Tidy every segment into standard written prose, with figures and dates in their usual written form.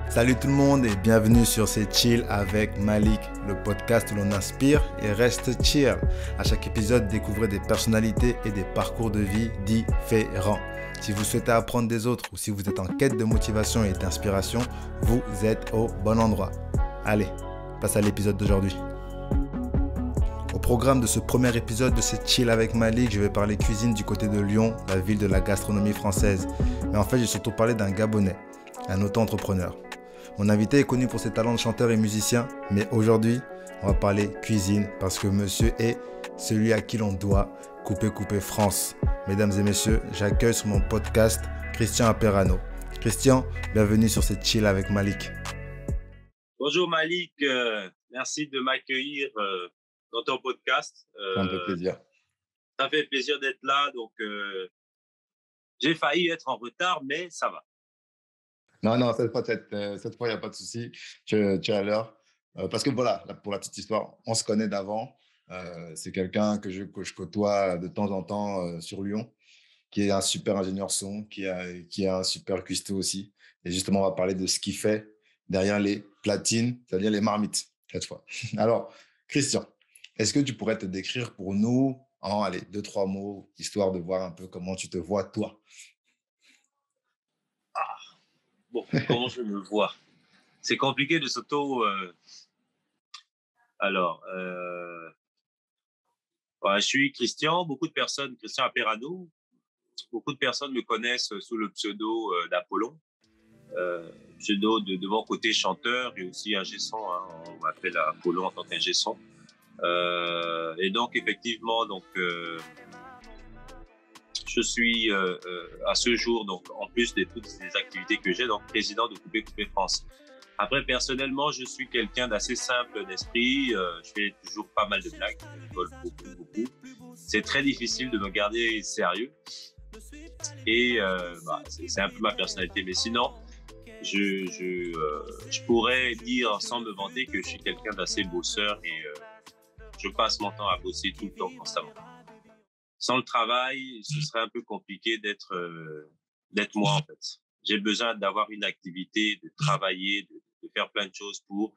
Salut tout le monde et bienvenue sur C'est Chill avec Malik, le podcast où l'on inspire et reste chill. À chaque épisode, découvrez des personnalités et des parcours de vie différents. Si vous souhaitez apprendre des autres ou si vous êtes en quête de motivation et d'inspiration, vous êtes au bon endroit. Allez, place à l'épisode d'aujourd'hui. Au programme de ce premier épisode de C'est Chill avec Malik, je vais parler cuisine du côté de Lyon, la ville de la gastronomie française. Mais en fait, j'ai surtout parlé d'un Gabonais, un auto-entrepreneur. Mon invité est connu pour ses talents de chanteur et musicien, mais aujourd'hui, on va parler cuisine parce que monsieur est celui à qui l'on doit couper France. Mesdames et messieurs, j'accueille sur mon podcast Christian Aperano. Christian, bienvenue sur C'est Chill avec Malik. Bonjour Malik, merci de m'accueillir dans ton podcast. Ça me fait plaisir. Ça fait plaisir d'être là, donc j'ai failli être en retard, mais ça va. Non, cette fois, il n'y a pas de souci. Tu es à l'heure. Parce que voilà, pour la petite histoire, on se connaît d'avant. C'est quelqu'un que je côtoie de temps en temps sur Lyon, qui est un super ingénieur son, qui est un super cuistot aussi. Et justement, on va parler de ce qu'il fait derrière les platines, c'est-à-dire les marmites, cette fois. Alors, Christian, est-ce que tu pourrais te décrire pour nous en, allez, 2-3 mots, histoire de voir un peu comment tu te vois, toi? Bon, comment je me vois? C'est compliqué de s'auto... Alors, je suis Christian, Christian Aperano, beaucoup de personnes me connaissent sous le pseudo d'Apollon. Pseudo de mon côté chanteur et aussi ingé son, hein, on m'appelle Apollon en tant qu'ingé son. Et donc effectivement, je suis à ce jour, donc en plus de toutes les activités que j'ai, donc président de Couper France. Après, personnellement, je suis quelqu'un d'assez simple d'esprit. Je fais toujours pas mal de blagues, je rigole beaucoup. C'est très difficile de me garder sérieux. Et c'est un peu ma personnalité. Mais sinon, je pourrais dire sans me vanter que je suis quelqu'un d'assez bosseur et je passe mon temps à bosser tout le temps, constamment. Sans le travail, ce serait un peu compliqué d'être moi, en fait. J'ai besoin d'avoir une activité, de travailler, de faire plein de choses pour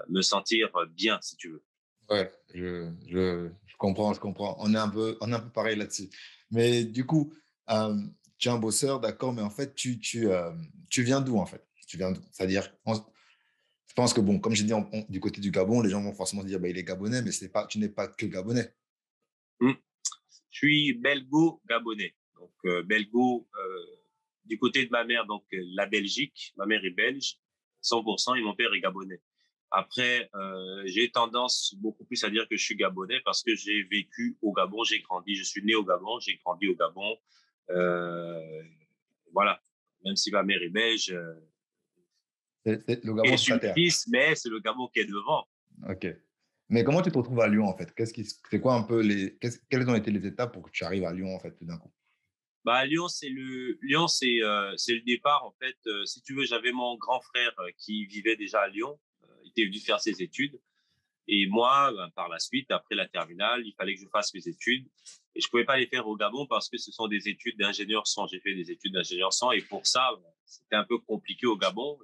me sentir bien, si tu veux. Ouais, je comprends. On est un peu pareil là-dessus. Mais du coup, tu es un bosseur, d'accord, mais en fait, tu viens d'où, en fait? Tu viens d'où? C'est-à-dire, je pense que, bon, comme j'ai dit, du côté du Gabon, les gens vont forcément se dire, bah, il est gabonais, mais tu n'es pas que gabonais. Je suis belgo-gabonais. Donc, belgo, du côté de ma mère, donc la Belgique. Ma mère est belge, 100%, et mon père est gabonais. Après, j'ai tendance beaucoup plus à dire que je suis gabonais parce que j'ai vécu au Gabon, j'ai grandi. Je suis né au Gabon, j'ai grandi au Gabon. Voilà. Même si ma mère est belge, Le et je Gabon, c'est suis ta terre. métis, mais c'est le Gabon qui est devant. OK. Mais comment tu te retrouves à Lyon, en fait? C'est quoi un peu quelles ont été les étapes pour que tu arrives à Lyon, en fait, tout d'un coup? Bah, Lyon, c'est le départ, en fait. Si tu veux, j'avais mon grand frère qui vivait déjà à Lyon. Il était venu faire ses études. Et moi, par la suite, après la terminale, il fallait que je fasse mes études. Et je pouvais pas les faire au Gabon parce que ce sont des études d'ingénieur son. J'ai fait des études d'ingénieur son. Et pour ça, c'était un peu compliqué au Gabon.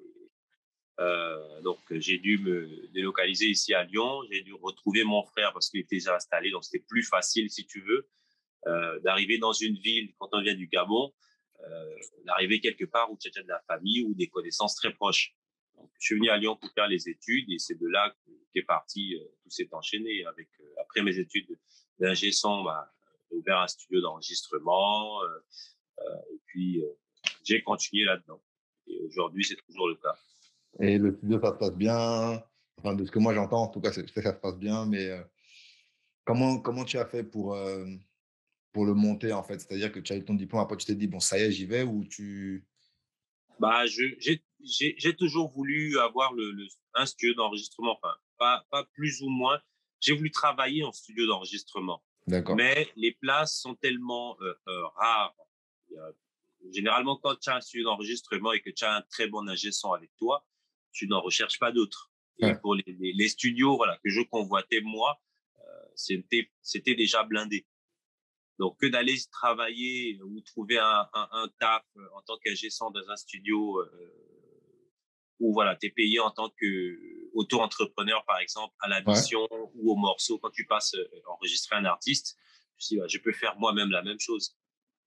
Donc, j'ai dû me délocaliser ici à Lyon. J'ai dû retrouver mon frère parce qu'il était déjà installé. Donc, c'était plus facile, si tu veux, d'arriver dans une ville quand on vient du Gabon, d'arriver quelque part où tu as déjà de la famille ou des connaissances très proches. Donc, je suis venu à Lyon pour faire les études et c'est de là qu'est parti, tout s'est enchaîné. Après mes études d'ingé son, j'ai ouvert un studio d'enregistrement et puis j'ai continué là-dedans. Et aujourd'hui, c'est toujours le cas. Et le studio, ça se passe bien. Enfin, de ce que moi j'entends, en tout cas, ça se passe bien. Mais comment tu as fait pour le monter, en fait? C'est-à-dire que tu as eu ton diplôme, après tu t'es dit, bon, ça y est, j'y vais, ou tu... J'ai toujours voulu avoir un studio d'enregistrement, enfin, pas plus ou moins. J'ai voulu travailler en studio d'enregistrement, D'accord. mais les places sont tellement rares. Il y a- Généralement, quand tu as un studio d'enregistrement et que tu as un très bon ingé son avec toi, tu n'en recherches pas d'autres. Et Ouais. pour les studios, voilà, que je convoitais moi, c'était déjà blindé. Donc, que d'aller travailler ou trouver un taf en tant qu'ingé son dans un studio où voilà, tu es payé en tant qu'auto-entrepreneur, par exemple, à la Ouais. mission ou au morceau. Quand tu passes enregistrer un artiste, je me suis dit, bah, je peux faire moi-même la même chose.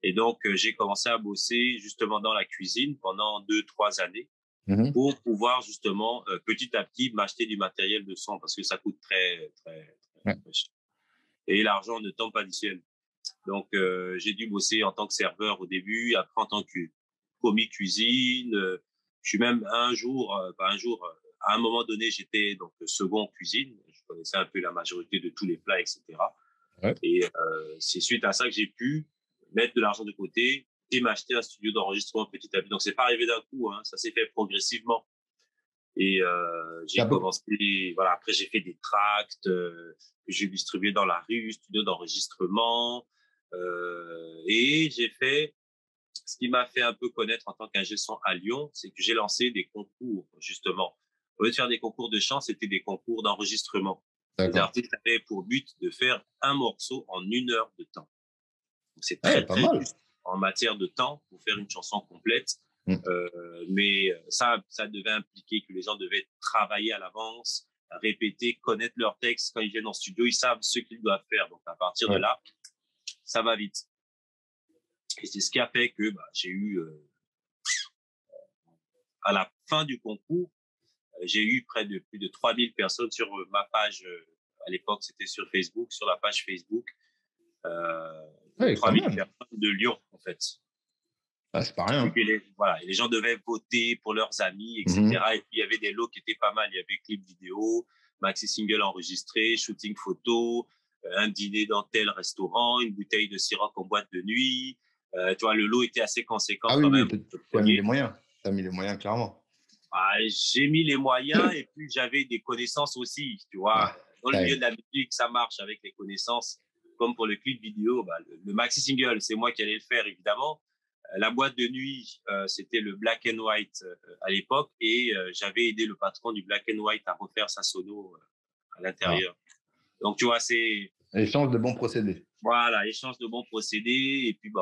Et donc, j'ai commencé à bosser justement dans la cuisine pendant 2, 3 années Mhm. pour pouvoir justement petit à petit m'acheter du matériel de son parce que ça coûte très, très, très, Ouais. très cher. Et l'argent ne tombe pas du ciel. Donc, j'ai dû bosser en tant que serveur au début, après en tant que commis cuisine. Je suis même pas un jour, à un moment donné, j'étais donc second cuisine. Je connaissais un peu la majorité de tous les plats, etc. Ouais. Et c'est suite à ça que j'ai pu mettre de l'argent de côté et m'acheter un studio d'enregistrement petit à petit. Donc, c'est pas arrivé d'un coup, hein, ça s'est fait progressivement. Et C'est j'ai un peu. commencé, voilà, après j'ai fait des tracts que j'ai distribués dans la rue, studio d'enregistrement. Et j'ai fait, ce qui m'a fait un peu connaître en tant qu'ingé son à Lyon, c'est que j'ai lancé des concours, justement. Au lieu de faire des concours de chant, c'était des concours d'enregistrement. Les D'accord. artistes avaient pour but de faire un morceau en 1 heure de temps. Donc c'est Ouais, très, pas très mal. juste en matière de temps pour faire une chanson complète. Mm. Mais ça devait impliquer que les gens devaient travailler à l'avance, répéter, connaître leur texte. Quand ils viennent en studio, ils savent ce qu'ils doivent faire. Donc, à partir de Ouais. là, ça va vite. Et c'est ce qui a fait que j'ai eu, à la fin du concours, j'ai eu près de plus de 3000 personnes sur ma page. À l'époque, c'était sur Facebook, sur la page Facebook. Ouais, quand 3000 même. personnes de Lyon, en fait. Ah, c'est pas rien. Et voilà, et les gens devaient voter pour leurs amis, Mhm. etc. Et puis, il y avait des lots qui étaient pas mal. Il y avait clip vidéo, maxi single enregistré, shooting photo, un dîner dans tel restaurant, une bouteille de sirop en boîte de nuit. Tu vois, le lot était assez conséquent Ah oui, quand oui, même tu pour le as mis les premier. moyens. Tu as mis les moyens, clairement. J'ai mis les moyens et puis j'avais des connaissances aussi. Tu vois, Ah, dans le ça milieu aide. de la musique, ça marche avec les connaissances. Comme pour le clip vidéo, le maxi single, c'est moi qui allais le faire, évidemment. La boîte de nuit, c'était le Black and White à l'époque et j'avais aidé le patron du Black and White à refaire sa sono à Ah. l'intérieur. Donc, tu vois, c'est Échange de bons procédés. voilà, échange de bons procédés et puis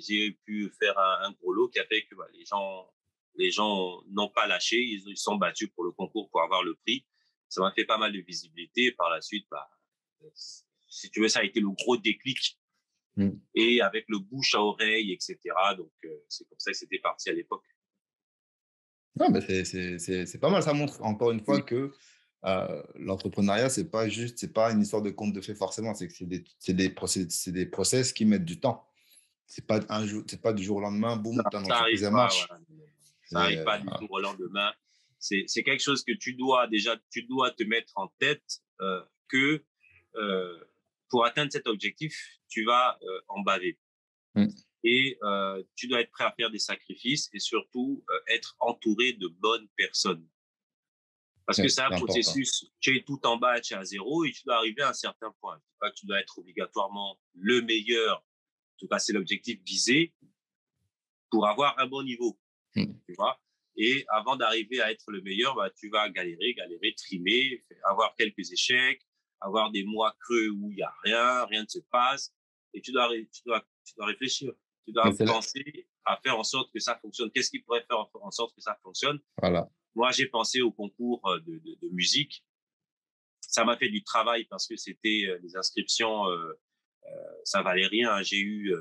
j'ai pu faire un gros lot qui a fait que les gens n'ont pas lâché, ils sont battus pour le concours pour avoir le prix. Ça m'a fait pas mal de visibilité. Par la suite, si tu veux, ça a été le gros déclic Mm. et avec le bouche à oreille, etc. Donc, c'est comme ça que c'était parti à l'époque. Non, mais c'est pas mal. Ça montre encore une fois Mm. que l'entrepreneuriat, c'est pas une histoire de conte de fait forcément. C'est que c'est des process qui mettent du temps. C'est pas un jour, c'est pas du jour au lendemain, Non, boum, ton ça entreprise arrive elle pas, marche. voilà. Ça C'est, arrive pas du jour au lendemain. C'est quelque chose que tu dois te mettre en tête que euh, pour atteindre cet objectif, tu vas en baver. mm, Et tu dois être prêt à faire des sacrifices et surtout être entouré de bonnes personnes. Parce que ouais, c'est un c'est important. processus, tu es tout en bas, tu es à zéro et tu dois arriver à un certain point. Pas que tu dois être obligatoirement le meilleur, en tout cas c'est l'objectif visé pour avoir un bon niveau. Mm. Tu vois. Et avant d'arriver à être le meilleur, tu vas galérer, trimer, avoir quelques échecs, avoir des mois creux où il n'y a rien, rien ne se passe. Et tu dois réfléchir. Tu Mais dois c'est là, penser à faire en sorte que ça fonctionne. Qu'est-ce qui pourrait faire en sorte que ça fonctionne? voilà. Moi, j'ai pensé au concours de musique. Ça m'a fait du travail parce que c'était les inscriptions, ça valait rien, hein. J'ai eu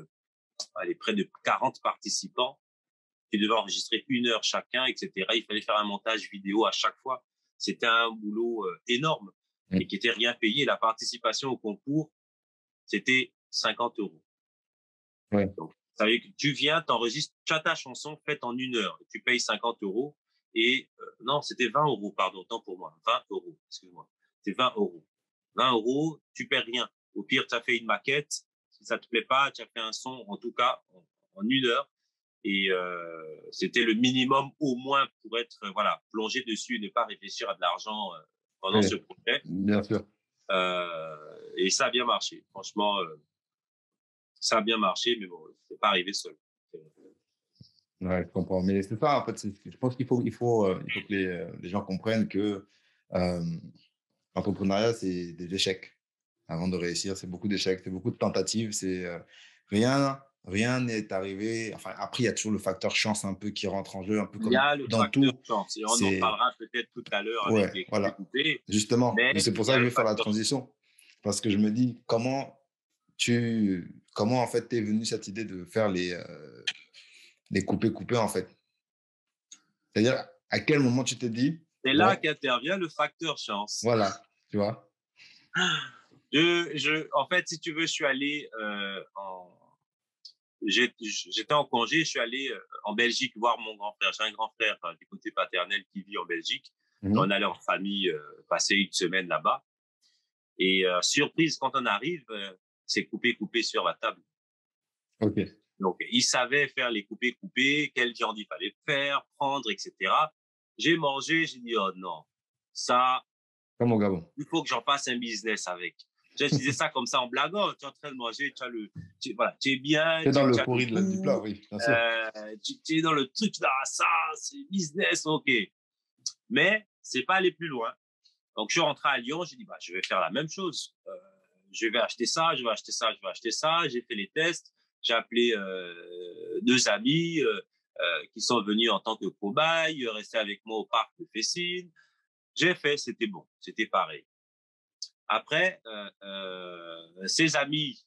près de 40 participants qui devaient enregistrer 1 heure chacun, etc. Il fallait faire un montage vidéo à chaque fois. C'était un boulot énorme et Mm. qui était rien payé. La participation au concours, c'était 50 euros. Ouais. Donc, ça veut dire que tu viens, t'enregistres, tu as ta chanson faite en 1 heure. Tu payes 50 euros et non, c'était 20 euros, pardon, tant pour moi. 20 euros, excuse-moi. C'est 20 euros. 20 euros, tu perds rien. Au pire, tu as fait une maquette. Si ça te plaît pas, tu as fait un son, en tout cas, en 1 heure. Et c'était le minimum au moins pour être voilà plongé dessus et ne pas réfléchir à de l'argent pendant ce Ouais, projet. bien sûr. Et ça a bien marché. Franchement, ça a bien marché, mais bon, c'est pas arrivé seul. Ouais, je comprends. Mais c'est ça, en fait. Je pense il faut que les gens comprennent que l'entrepreneuriat, c'est des échecs. Avant de réussir, c'est beaucoup d'échecs, c'est beaucoup de tentatives. C'est rien. rien n'est arrivé. Enfin, après, il y a toujours le facteur chance un peu qui rentre en jeu, un peu Il y comme a le dans facteur tout. chance et on en C'est, parlera peut-être tout à l'heure avec ouais, les voilà, coupés-coupés, justement. mais Mais c'est pour il ça y que a je le vais faire la facteur transition. Parce que je me dis, comment en fait t'es venu cette idée de faire les coupés-coupés en fait? C'est-à-dire, à quel moment tu t'es dit, c'est là ouais, qu'intervient le facteur chance. voilà, tu vois? En fait, si tu veux, je suis allé j'étais en congé, je suis allé en Belgique voir mon grand frère. J'ai un grand frère du côté paternel qui vit en Belgique. Et on Mhm. allait en famille passer une semaine là-bas. Et surprise, quand on arrive, c'est coupé sur la table. Ok. Donc, il savait faire les coupés, quelle viande il fallait faire, prendre, etc. J'ai mangé, j'ai dit, oh non, ça, Comme au Gabon. il faut que j'en fasse un business avec. Je disais ça comme ça en blaguant. Tu es en train de manger, voilà, tu es bien, C'est dans le tu as le pourri du plat, goût, oui, bien sûr. tu es dans le truc, là, ça, c'est business, ok. Mais c'est pas aller plus loin. Donc, je suis rentré à Lyon, j'ai dit, bah, je vais faire la même chose. Je vais acheter ça, je vais acheter ça, je vais acheter ça. J'ai fait les tests. J'ai appelé deux amis qui sont venus en tant que cobayes, rester avec moi au parc de Fessines. J'ai fait, c'était bon, c'était pareil. Après, ces amis,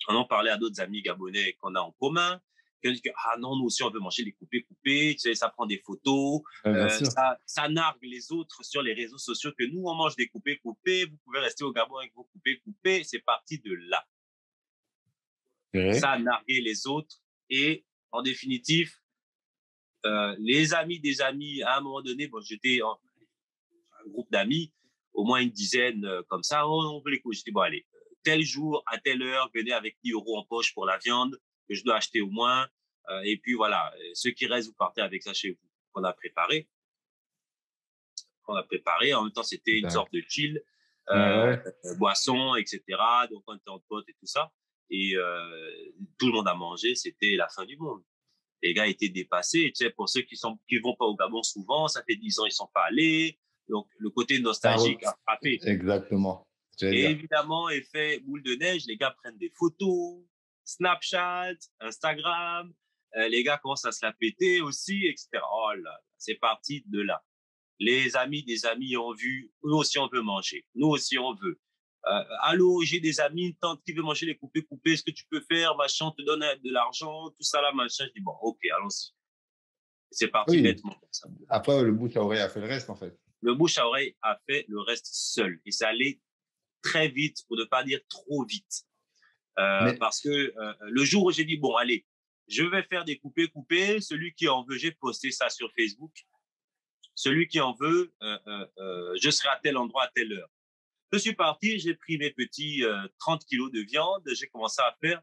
on en parlait à d'autres amis gabonais qu'on a en commun, qui ont dit que, ah non, nous aussi, on veut manger les coupés, tu sais, ça prend des photos, Ouais, bien sûr. ça nargue les autres sur les réseaux sociaux que nous, on mange des coupés, vous pouvez rester au Gabon avec vos coupés, c'est parti de là. C'est vrai. Ça a nargué les autres et, en définitive, les amis des amis, à un moment donné, bon, j'étais un groupe d'amis, au moins une dizaine comme ça, on veut les coups. Je dis, bon, allez, tel jour, à telle heure, venez avec 10 euros en poche pour la viande que je dois acheter au moins. Et puis voilà, ceux qui restent, vous partez avec ça chez vous, qu'on a préparé. Qu'on a préparé. En même temps, c'était une sorte de chill, Ouais, euh, ouais. boisson, etc. Donc, on était en pote et tout ça. Et tout le monde a mangé, c'était la fin du monde. Les gars étaient dépassés. Tu sais, pour ceux qui vont pas au Gabon souvent, ça fait 10 ans ils sont pas allés. Donc le côté nostalgique a frappé. Exactement. Je vais Et dire. évidemment, effet boule de neige, les gars prennent des photos, Snapchat, Instagram. Les gars commencent à se la péter aussi, etc. Oh là, c'est parti de là. Les amis des amis ont vu, nous aussi on veut manger, nous aussi on veut. Allô, j'ai des amis, une tante qui veut manger les coupés, est-ce que tu peux faire, machin, on te donne de l'argent, tout ça là, machin. Je dis bon, ok, allons-y. C'est parti Oui. bêtement comme ça. Après, le bouche à oreille a fait le reste, en fait. Le bouche à oreille a fait le reste seul et ça allait très vite, pour ne pas dire trop vite. Mais, Parce que le jour où j'ai dit bon, allez, je vais faire des coupés, celui qui en veut, j'ai posté ça sur Facebook. Celui qui en veut, je serai à tel endroit à telle heure. Je suis parti, j'ai pris mes petits 30 kilos de viande, j'ai commencé à faire.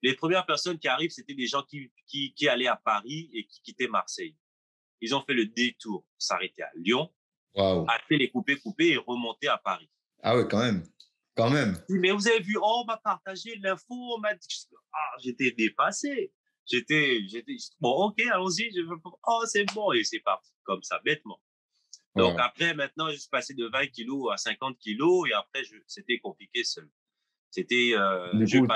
Les premières personnes qui arrivent, c'était des gens qui allaient à Paris et qui quittaient Marseille. Ils ont fait le détour pour s'arrêter à Lyon, waouh. acheter les coupés et remonter à Paris. Ah ouais, quand même. Quand même. Mais vous avez vu, oh, on m'a partagé l'info, on m'a dit, ah, j'étais dépassé. J'étais, bon, ok, allons-y, oh, c'est bon, et c'est parti, comme ça, bêtement. Donc Wow. après, maintenant, je suis passé de 20 kilos à 50 kilos, et après, c'était compliqué seul. C'était, Du coup,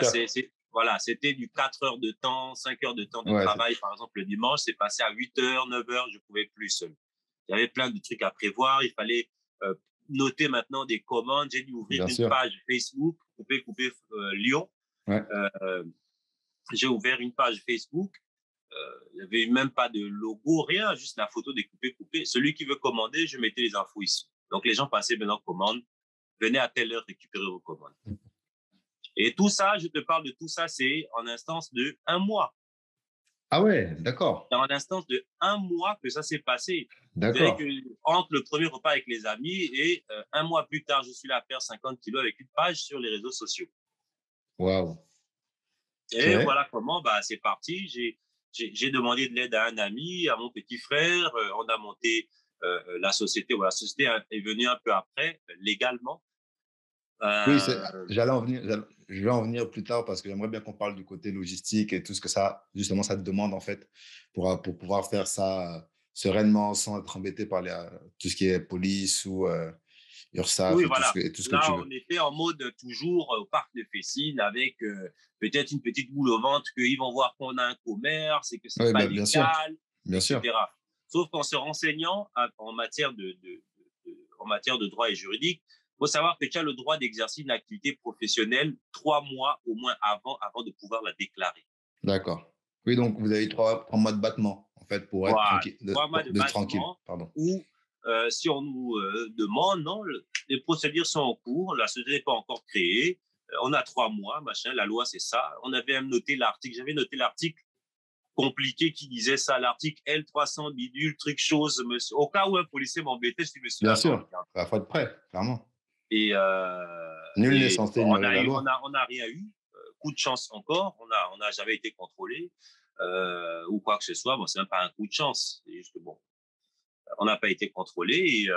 voilà, c'était du 4 heures de temps, 5 heures de temps de ouais, travail, par exemple, le dimanche, c'est passé à 8 heures, 9 heures, je pouvais plus seul. Il y avait plein de trucs à prévoir, il fallait noter maintenant des commandes. J'ai dû ouvrir bien une sûr. page Facebook, couper Lyon. Ouais. J'ai ouvert une page Facebook. Il n'y avait même pas de logo, rien, juste la photo des coupés. Celui qui veut commander, je mettais les infos ici. Donc les gens passaient maintenant commande, venez à telle heure récupérer vos commandes. Et tout ça, je te parle de tout ça, c'est en instance de 1 mois. Ah ouais, d'accord. C'est en instance de 1 mois que ça s'est passé. Je dirais D'accord. que entre le premier repas avec les amis et 1 mois plus tard, je suis là à perdre 50 kilos avec une page sur les réseaux sociaux. Waouh. Et Ok. voilà comment c'est parti. J'ai demandé de l'aide à un ami, à mon petit frère. On a monté la société. Voilà, la société est venue un peu après, légalement. Oui, Euh, je vais en venir plus tard parce que j'aimerais bien qu'on parle du côté logistique et tout ce que ça, justement, ça te demande en fait pour pouvoir faire ça sereinement sans être embêté par tout ce qui est police ou URSAF Oui, et voilà. tout ce que tu Là, veux. on était en mode toujours au parc de Fessines avec peut-être une petite boule au ventre qu'ils vont voir qu'on a un commerce et que c'est Oui, pas bah, bien sûr, légal, bien sûr. etc. Sauf qu'en se renseignant en matière en matière de droit et juridique, il faut savoir que tu as le droit d'exercer une activité professionnelle 3 mois au moins avant de pouvoir la déclarer. D'accord. Oui, donc vous avez trois mois de battement, en fait, pour être Voilà, tranquille, 3 mois de d'être tranquille. battement Pardon. où, si on nous demande, non, les procédures sont en cours, la société n'est pas encore créée, on a 3 mois, machin, la loi c'est ça. On avait même noté l'article, j'avais noté l'article compliqué qui disait ça, l'article L 300 bidule, truc chose, monsieur. Au cas où un policier m'embêtait, je dis, monsieur, Bien attends, sûr, regarde. il faut être prêt, clairement. Et, Nul n'est et censé bon, ignorer la loi. on a rien eu. Coup de chance encore, on a jamais été contrôlé ou quoi que ce soit. Bon, c'est même pas un coup de chance, c'est juste que bon, on n'a pas été contrôlé et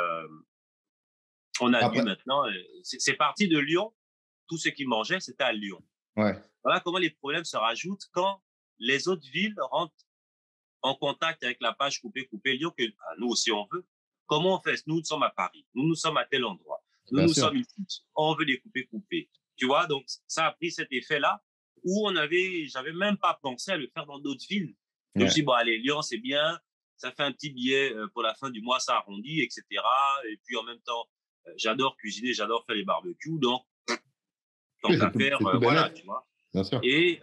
on a dû Après, maintenant. C'est parti de Lyon. Tout ce qu'ils mangeaient, c'était à Lyon. ouais, Voilà comment les problèmes se rajoutent quand les autres villes rentrent en contact avec la page Couper Lyon, que nous aussi on veut. Comment on fait? Nous sommes à Paris, nous sommes à tel endroit, bien nous sûr. sommes ici, on veut les couper. Tu vois, donc ça a pris cet effet-là où j'avais même pas pensé à le faire dans d'autres villes. Je me Ouais. suis dit, bon, allez, Lyon, c'est bien, ça fait un petit billet pour la fin du mois, ça arrondit, etc. Et puis en même temps, j'adore cuisiner, j'adore faire les barbecues, donc tant Oui, qu'à faire, c'est tout voilà, bénef, tu vois. bien sûr. Et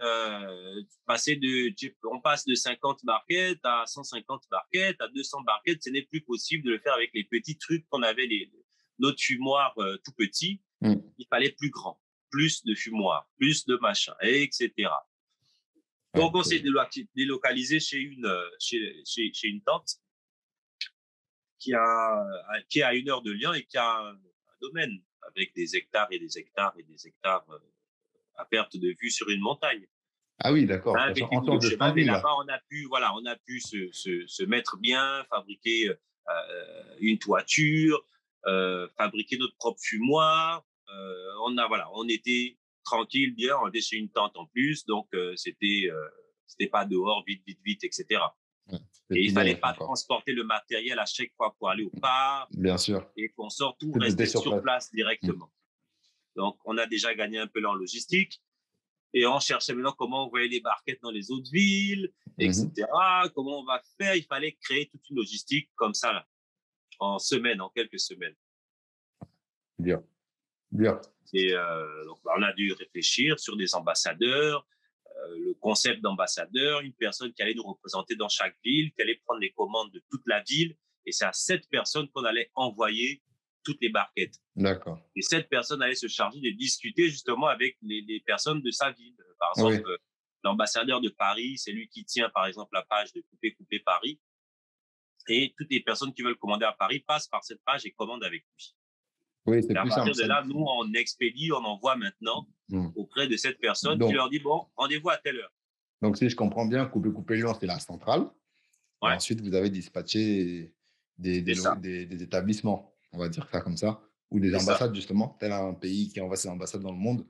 on passe de 50 barquettes à 150 barquettes, à 200 barquettes. Ce n'est plus possible de le faire avec les petits trucs qu'on avait, notre fumoir tout petit. Mm. Il fallait plus grand, plus de fumoir, plus de machin, etc. Ouais, Donc, on s'est délocalisé chez une tante qui est à 1 heure de Lyon et qui a un domaine avec des hectares et des hectares et des hectares à perte de vue sur une montagne. ah oui, d'accord. Un Ça petit en bout de sorte de chemin, mais camping, là. là-bas, on a pu se mettre bien, fabriquer une toiture, fabriquer notre propre fumoir. On était tranquille, bien, on était chez une tante en plus, donc c'était pas dehors, vite, etc. Ouais, c'est Et il tout fallait bénef pas encore. transporter le matériel à chaque fois pour aller au parc Bien sûr. et qu'on sort, tout Tout était restait sur sur place. place Mm. directement. Donc, on a déjà gagné un peu en logistique. Et on cherchait maintenant comment on voyait les barquettes dans les autres villes, Mhm. etc. Comment on va faire? Il fallait créer toute une logistique comme ça, là, en quelques semaines. Dur, dur. Et donc, on a dû réfléchir sur des ambassadeurs, le concept d'ambassadeur, une personne qui allait nous représenter dans chaque ville, qui allait prendre les commandes de toute la ville. Et c'est à cette personne qu'on allait envoyer toutes les barquettes. D'accord. Et cette personne allait se charger de discuter justement avec les personnes de sa ville. Par Oui, exemple, l'ambassadeur de Paris, c'est lui qui tient par exemple la page de Couper Paris. Et toutes les personnes qui veulent commander à Paris passent par cette page et commandent avec lui. oui, c'est Et à plus simple. partir de là, nous, on expédie, on envoie maintenant Mm. auprès de cette personne qui Donc, leur dit, bon, rendez-vous à telle heure. donc, si je comprends bien, couper Lyon, c'est la centrale. Et Ouais, ensuite, vous avez dispatché c'est ça, des établissements, on va dire ça comme ça, ou des c'est ça. ambassades, justement, tel un pays qui envoie ses ambassades dans le monde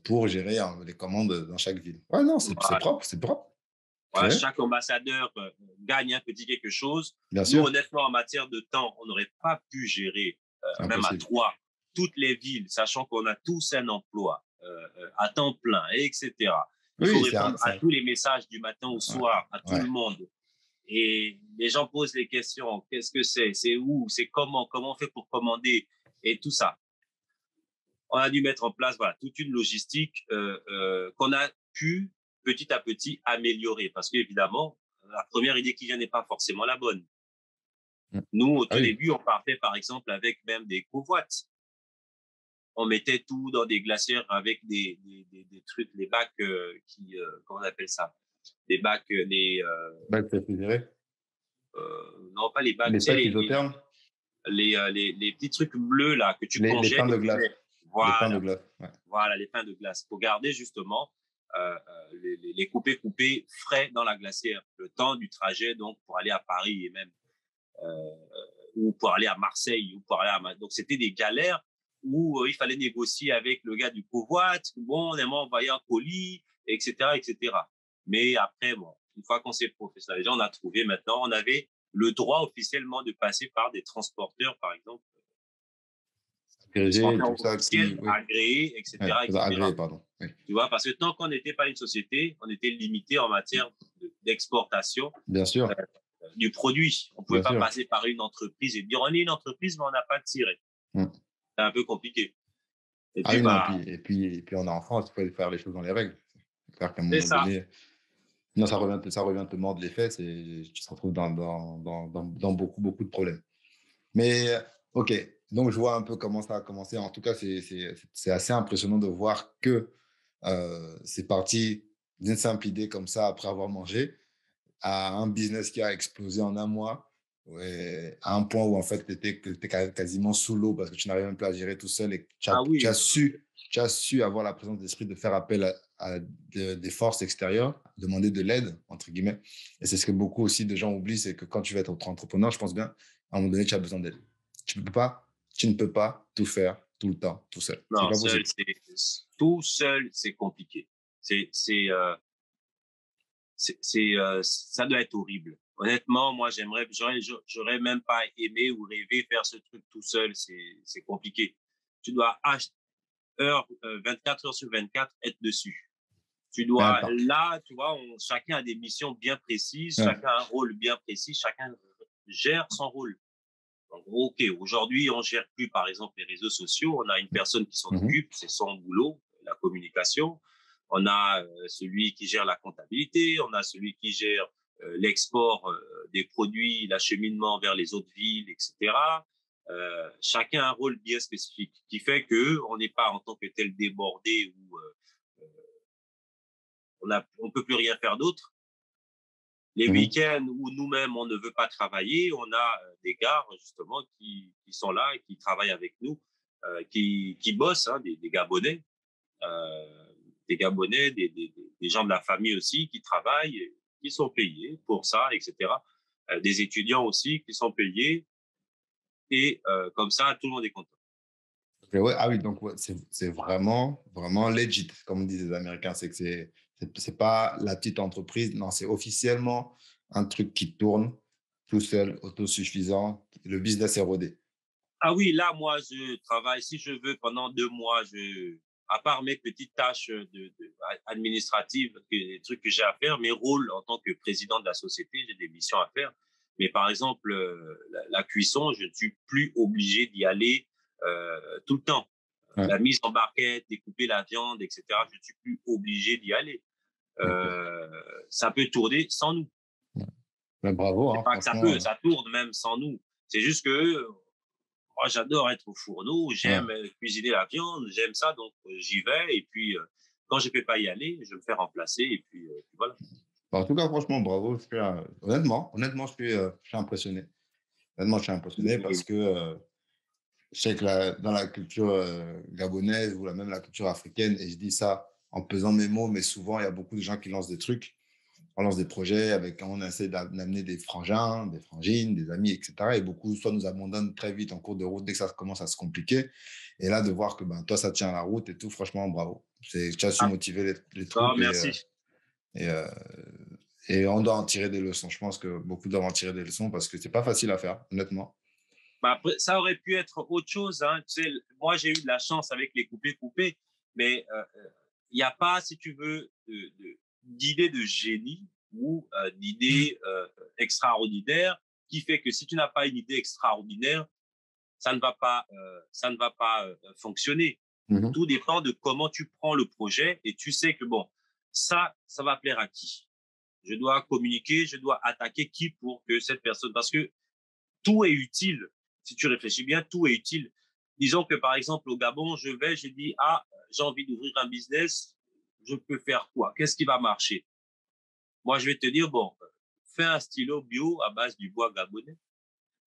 pour gérer les commandes dans chaque ville. Ouais, non, c'est Voilà. propre, c'est propre. OK, Voilà, chaque ambassadeur gagne un petit quelque chose. bien Nous, sûr, honnêtement, en matière de temps, on n'aurait pas pu gérer, c'est même à impossible. 3, toutes les villes, sachant qu'on a tous un emploi à temps plein, etc. Il faut Oui, répondre à tous les messages du matin au ouais, soir, à tout le ouais. monde. Et les gens posent les questions, qu'est-ce que c'est où, c'est comment on fait pour commander et tout ça. On a dû mettre en place voilà, toute une logistique qu'on a pu petit à petit améliorer parce qu'évidemment, la première idée qui vient n'est pas forcément la bonne. Mm. Nous, au Ah tout oui, début, on partait par exemple avec même des covoites. On mettait tout dans des glacières avec des trucs, les bacs comment on appelle ça? Des bacs, bac réfrigéré. non pas les bacs, Les tu sais, sacs isothermes, les petits trucs bleus là que tu les congèles pains et de tu glace. mets. Les pains de Voilà. glace, ouais. Voilà, les pains de glace. Pour garder justement les couper frais dans la glacière. Le temps du trajet, donc, pour aller à Paris et même, euh, ou pour aller à Marseille, ou pour aller à... Donc, c'était des galères où il fallait négocier avec le gars du covoit. Bon, on aimerait envoyer un colis, etc., etc. Mais après, bon, une fois qu'on s'est professionnalisé, on a trouvé maintenant, on avait le droit officiellement de passer par des transporteurs, par exemple, Diriger, tout ça, officiel, oui. agréé, Ouais, etc., agréé, etc. pardon. Oui. Tu vois, parce que tant qu'on n'était pas une société, on était limité en matière d'exportation Bien sûr, du produit. On ne pouvait bien pas sûr. passer par une entreprise et dire on est une entreprise, mais on n'a pas tiré. Mm. C'est un peu compliqué. Et Ah puis, oui, non, bah, et puis on est en France, il faut faire les choses dans les règles. Faire qu'à un c'est moment ça. donné, non, ça revient te mordre les fesses et tu te retrouves dans beaucoup, beaucoup de problèmes. Mais OK, donc je vois un peu comment ça a commencé. En tout cas, c'est assez impressionnant de voir que c'est parti d'une simple idée comme ça après avoir mangé à un business qui a explosé en un mois, ouais, à un point où en fait tu étais quasiment sous l'eau parce que tu n'arrivais même plus à gérer tout seul et Ah tu as oui, tu as su avoir la présence d'esprit de faire appel à des forces extérieures, demander de l'aide, entre guillemets. Et c'est ce que beaucoup aussi de gens oublient, c'est que quand tu vas être entrepreneur, je pense bien, à un moment donné, tu as besoin d'aide. Tu ne peux pas tout faire tout le temps, tout seul. C'est non, pas possible. tout seul, c'est compliqué. C'est, c'est, euh, ça doit être horrible. Honnêtement, moi, j'aurais même pas aimé ou rêvé faire ce truc tout seul. C'est compliqué. Tu dois heure, 24 heures sur 24 être dessus. Tu Mais dois, attends. là, tu vois, chacun a des missions bien précises, Ouais. chacun a un rôle bien précis, chacun gère son rôle. Donc, OK, aujourd'hui, on gère plus, par exemple, les réseaux sociaux. On a une personne qui s'en Mhm. occupe, c'est son boulot, la communication. On a celui qui gère la comptabilité, on a celui qui gère l'export des produits, l'acheminement vers les autres villes, etc. Chacun a un rôle bien spécifique qui fait que on n'est pas en tant que tel débordé ou on peut plus rien faire d'autre. Les Mhm. week-ends où nous-mêmes, on ne veut pas travailler, on a des gars, justement, qui sont là et qui travaillent avec nous, qui bossent, hein, des Gabonais, des Gabonais, des gens de la famille aussi qui travaillent, et qui sont payés pour ça, etc. Des étudiants aussi qui sont payés. Et comme ça, tout le monde est content. Ok, ouais, ah oui, donc ouais, c'est vraiment, vraiment legit, comme disent les Américains. C'est que c'est pas la petite entreprise, non, c'est officiellement un truc qui tourne tout seul, autosuffisant. Le business est rodé. Ah oui, là, moi, je travaille, si je veux, pendant 2 mois, à part mes petites tâches administratives, des trucs que j'ai à faire, mes rôles en tant que président de la société, j'ai des missions à faire. Mais par exemple, la cuisson, je ne suis plus obligé d'y aller tout le temps. Ouais, La mise en barquette, découper la viande, etc., je ne suis plus obligé d'y aller. ok. Ça peut tourner sans nous. Ouais. Mais bravo, C'est hein, pas que ça franchement. peut, ça tourne même sans nous. C'est juste que moi, j'adore être au fourneau, Ouais. j'aime cuisiner la viande, j'aime ça, donc j'y vais. Et puis, quand je peux pas y aller, je me fais remplacer. Et puis voilà. Bah, en tout cas, franchement, bravo. Honnêtement, je suis impressionné. Honnêtement, je suis impressionné parce que je sais que dans la culture gabonaise ou même la culture africaine, et je dis ça en pesant mes mots, mais souvent, il y a beaucoup de gens qui lancent des trucs. On lance des projets avec, on essaie d'amener des frangins, des frangines, des amis, etc. Et beaucoup, soit nous abandonnent très vite en cours de route dès que ça commence à se compliquer. Et là, de voir que ben, toi, ça tient la route et tout, franchement, bravo. Tu as su Ah, motiver les non, troupes merci. et, euh, et on doit en tirer des leçons. Je pense que beaucoup doivent en tirer des leçons parce que c'est pas facile à faire, honnêtement. Bah, après, ça aurait pu être autre chose, hein. Tu sais, moi, j'ai eu de la chance avec les coupés-coupés, mais il n'y a pas, si tu veux, d'idée de génie ou d'idée extraordinaire qui fait que si tu n'as pas une idée extraordinaire, ça ne va pas fonctionner. Mhm. Tout dépend de comment tu prends le projet et tu sais que bon, ça va plaire à qui? Je dois communiquer, je dois attaquer qui pour que cette personne, parce que tout est utile. Si tu réfléchis bien, tout est utile. Disons que par exemple au Gabon, je dis ah, j'ai envie d'ouvrir un business, je peux faire quoi? Qu'est-ce qui va marcher? Moi, je vais te dire bon, fais un stylo bio à base du bois gabonais,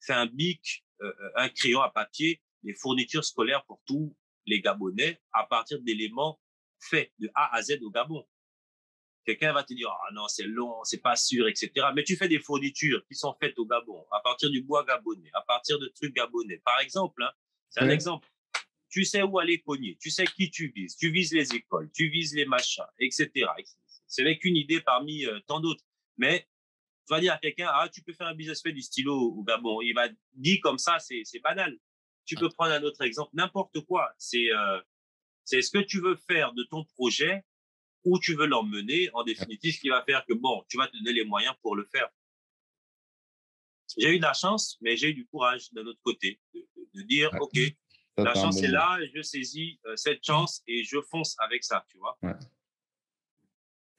fais un bic, un crayon à papier, les fournitures scolaires pour tous les Gabonais à partir d'éléments faits de A à Z au Gabon. Quelqu'un va te dire, ah non, c'est long, c'est pas sûr, etc. Mais tu fais des fournitures qui sont faites au Gabon, à partir du bois gabonais, à partir de trucs gabonais. Par exemple, hein, c'est un Ok. exemple. Tu sais où aller cogner, tu sais qui tu vises les écoles, tu vises les machins, etc. Ce n'est qu'une idée parmi tant d'autres. Mais tu vas dire à quelqu'un, ah, tu peux faire un business fait du stylo au Gabon. Il va dire comme ça, c'est banal. tu peux prendre un autre exemple, n'importe quoi. C'est ce que tu veux faire de ton projet, où tu veux l'emmener, en définitive, ce qui va faire que, bon, tu vas te donner les moyens pour le faire. J'ai eu de la chance, mais j'ai eu du courage d'un autre côté, de dire, Ouais. OK, Ça, la c'est un chance bon est mot. là, je saisis cette chance et je fonce avec ça, tu vois. Ouais.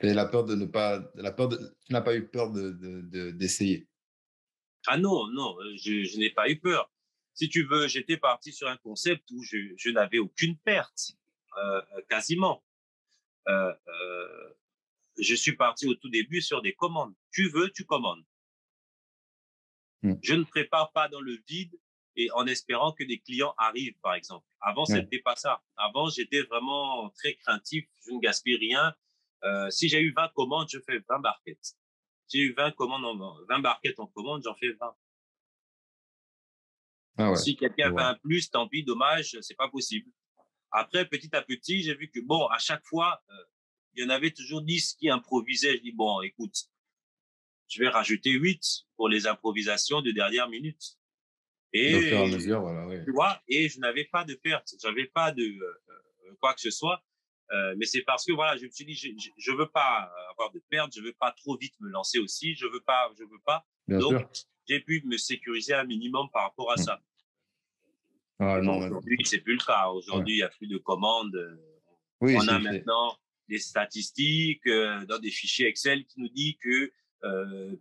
Et la peur de ne pas, tu n'as pas eu peur d'essayer. Ah non, non, je n'ai pas eu peur. Si tu veux, j'étais parti sur un concept où je n'avais aucune perte, quasiment. Euh, euh, je suis parti au tout début sur des commandes. Tu veux, tu commandes. Mm. Je ne prépare pas dans le vide et en espérant que des clients arrivent, par exemple. Avant, Ouais. c'était pas ça. Avant, j'étais vraiment très craintif. Je ne gaspille rien. Si j'ai eu 20 commandes, je fais 20 barquettes. Si j'ai eu 20 20 barquettes en commande, j'en fais 20. Ah ouais, Si je quelqu'un fait vois. un plus, tant pis, dommage, c'est pas possible. Après, petit à petit, j'ai vu que, bon, à chaque fois, il y en avait toujours 10 qui improvisaient. Je dis, bon, écoute, je vais rajouter 8 pour les improvisations de dernière minute. Et au fur et à Et, mesure, voilà, oui. tu vois, et je n'avais pas de perte, j'avais pas de quoi que ce soit. Mais c'est parce que, voilà, je me suis dit, je veux pas avoir de perte, je veux pas trop vite me lancer aussi, je veux pas. Bien Donc, sûr. j'ai pu me sécuriser un minimum par rapport à Mm. ça. Ah Mais bon, non, mais... aujourd'hui, c'est plus le cas. ouais. Aujourd'hui, il y a plus de commandes. Oui, On a c'est... maintenant des statistiques dans des fichiers Excel qui nous dit que euh,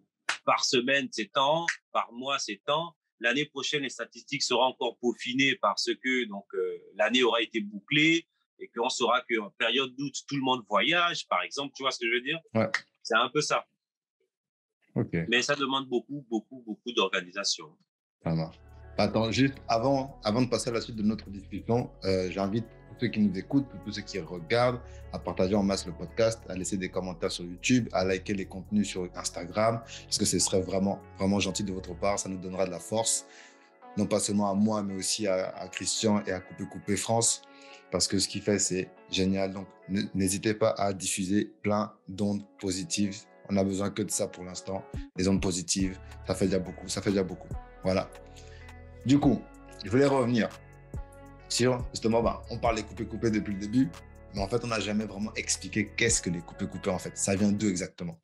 par semaine, c'est tant, par mois, c'est tant. L'année prochaine, les statistiques seront encore peaufinées parce que donc l'année aura été bouclée et qu'on saura qu'en période d'août, tout le monde voyage, par exemple. Tu vois ce que je veux dire? Ouais, C'est un peu ça. ok, Mais ça demande beaucoup, beaucoup, beaucoup d'organisation. ça marche. Attends, juste avant de passer à la suite de notre discussion, j'invite tous ceux qui nous écoutent, tous ceux qui regardent, à partager en masse le podcast, à laisser des commentaires sur YouTube, à liker les contenus sur Instagram, parce que ce serait vraiment, vraiment gentil de votre part. Ça nous donnera de la force, non pas seulement à moi, mais aussi à Christian et à Couper France, parce que ce qu'il fait, c'est génial. Donc, n'hésitez pas à diffuser plein d'ondes positives. On n'a besoin que de ça pour l'instant. Les ondes positives, ça fait déjà beaucoup, ça fait déjà beaucoup. Voilà. Du coup, je voulais revenir sur, justement, on parle des coupés depuis le début, mais en fait, on n'a jamais vraiment expliqué qu'est-ce que les coupés en fait. Ça vient d'où exactement?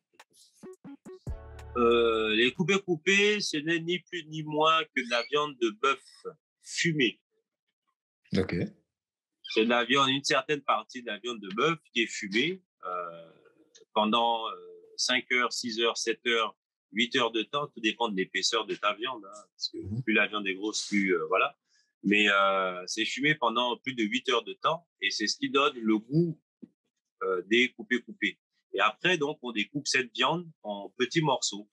Les coupés, ce n'est ni plus ni moins que de la viande de bœuf fumée. Ok. C'est de la viande, une certaine partie de la viande de bœuf qui est fumée pendant 5 heures, 6 heures, 7 heures, 8 heures de temps. Tout dépend de l'épaisseur de ta viande. Hein, parce que plus la viande est grosse, plus voilà. Mais c'est fumé pendant plus de 8 heures de temps et c'est ce qui donne le goût des coupés. Et après, donc, on découpe cette viande en petits morceaux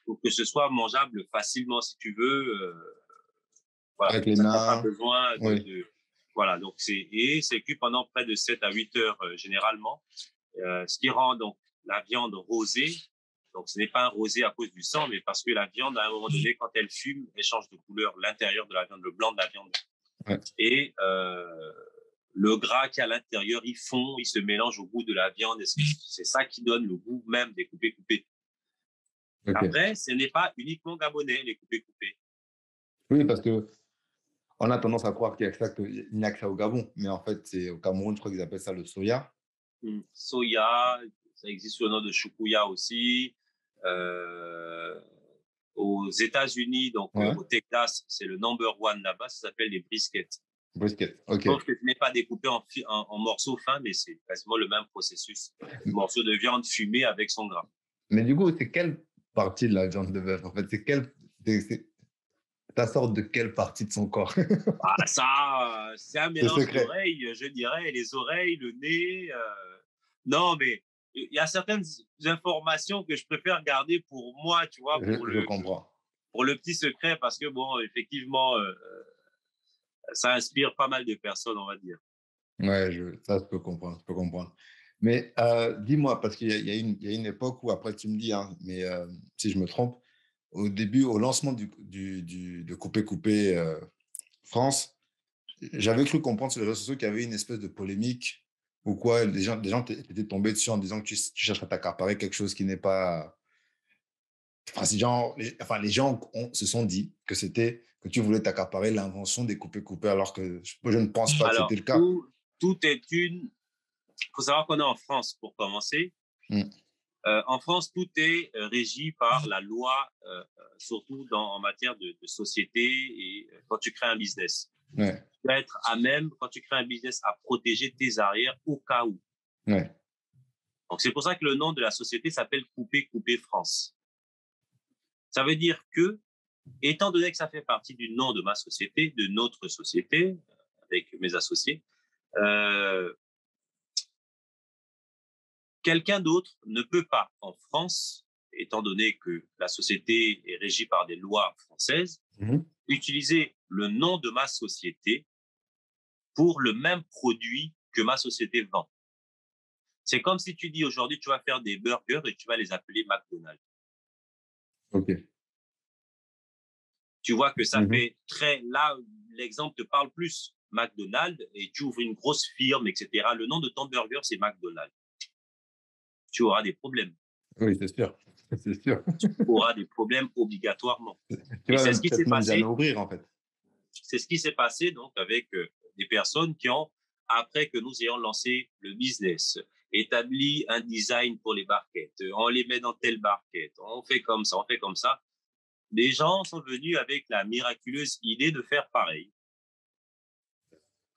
pour que ce soit mangeable facilement si tu veux. Voilà, Avec les ça n'a pas mains, besoin oui. voilà, donc c'est cuit pendant près de 7 à 8 heures généralement, ce qui rend donc la viande rosée. Donc ce n'est pas un rosé à cause du sang, mais parce que la viande, à un moment donné, quand elle fume, elle change de couleur, l'intérieur de la viande, le blanc de la viande. Ouais. Et le gras qui est à l'intérieur, il fond, il se mélange au goût de la viande, et c'est ça qui donne le goût même des coupés. Okay. Après, ce n'est pas uniquement gabonais, les coupés. Oui, parce que on a tendance à croire qu'il n'y a que ça au Gabon, mais en fait, c'est au Cameroun, je crois qu'ils appellent ça le soya. Soya, ça existe sous le nom de choukouya aussi. Aux États-Unis, donc Ouais. au Texas, c'est le number one là-bas, ça s'appelle les briskets. Brisket, ok. Sauf que ce n'est pas découpé en morceaux fins, mais c'est quasiment le même processus. Un morceau de viande fumée avec son gras. Mais du coup, c'est quelle partie de la viande de bœuf? En fait, ça sort de quelle partie de son corps? Ah, ça, c'est un mélange secret. d'oreilles, je dirais, les oreilles, le nez. Non, mais il y a certaines informations que je préfère garder pour moi, tu vois, Je comprends. Pour le petit secret, parce que, bon, effectivement, ça inspire pas mal de personnes, on va dire. Ouais, ça, je peux comprendre. Mais dis-moi, parce qu'il y a une époque où, après, tu me dis, hein, mais si je me trompe, au début, au lancement de Coupé France, j'avais cru comprendre sur les réseaux sociaux qu'il y avait une espèce de polémique ou quoi, des gens étaient tombés dessus en disant que tu cherches à t'accaparer quelque chose qui n'est pas... Enfin, les gens se sont dit que c'était que tu voulais t'accaparer l'invention des coupés-coupés alors que je ne pense pas que Alors, c'était le cas. tout est une. Il faut savoir qu'on est en France pour commencer. Mm. En France, tout est régi par la loi, surtout en matière de société et quand tu crées un business. Ouais, Tu dois être à même, quand tu crées un business, à protéger tes arrières au cas où. ouais. Donc, c'est pour ça que le nom de la société s'appelle Coupé Coupé France. Ça veut dire que, étant donné que ça fait partie du nom de ma société, de notre société, avec mes associés, euh, quelqu'un d'autre ne peut pas, en France, étant donné que la société est régie par des lois françaises, Mhm. utiliser le nom de ma société pour le même produit que ma société vend. C'est comme si tu dis aujourd'hui, tu vas faire des burgers et tu vas les appeler McDonald's. Ok. Tu vois que ça Mhm. fait très... Là, l'exemple te parle plus. McDonald's, et tu ouvres une grosse firme, etc. Le nom de ton burger, c'est McDonald's. Tu auras des problèmes. Oui, c'est sûr. C'est sûr. Tu auras des problèmes obligatoirement. Tu Et vas c'est ce qui s'est peut-être même jamais passé. ouvrir, en fait. C'est ce qui s'est passé donc avec des personnes qui ont, après que nous ayons lancé le business, établi un design pour les barquettes, on les met dans telle barquette, on fait comme ça, on fait comme ça. Des gens sont venus avec la miraculeuse idée de faire pareil,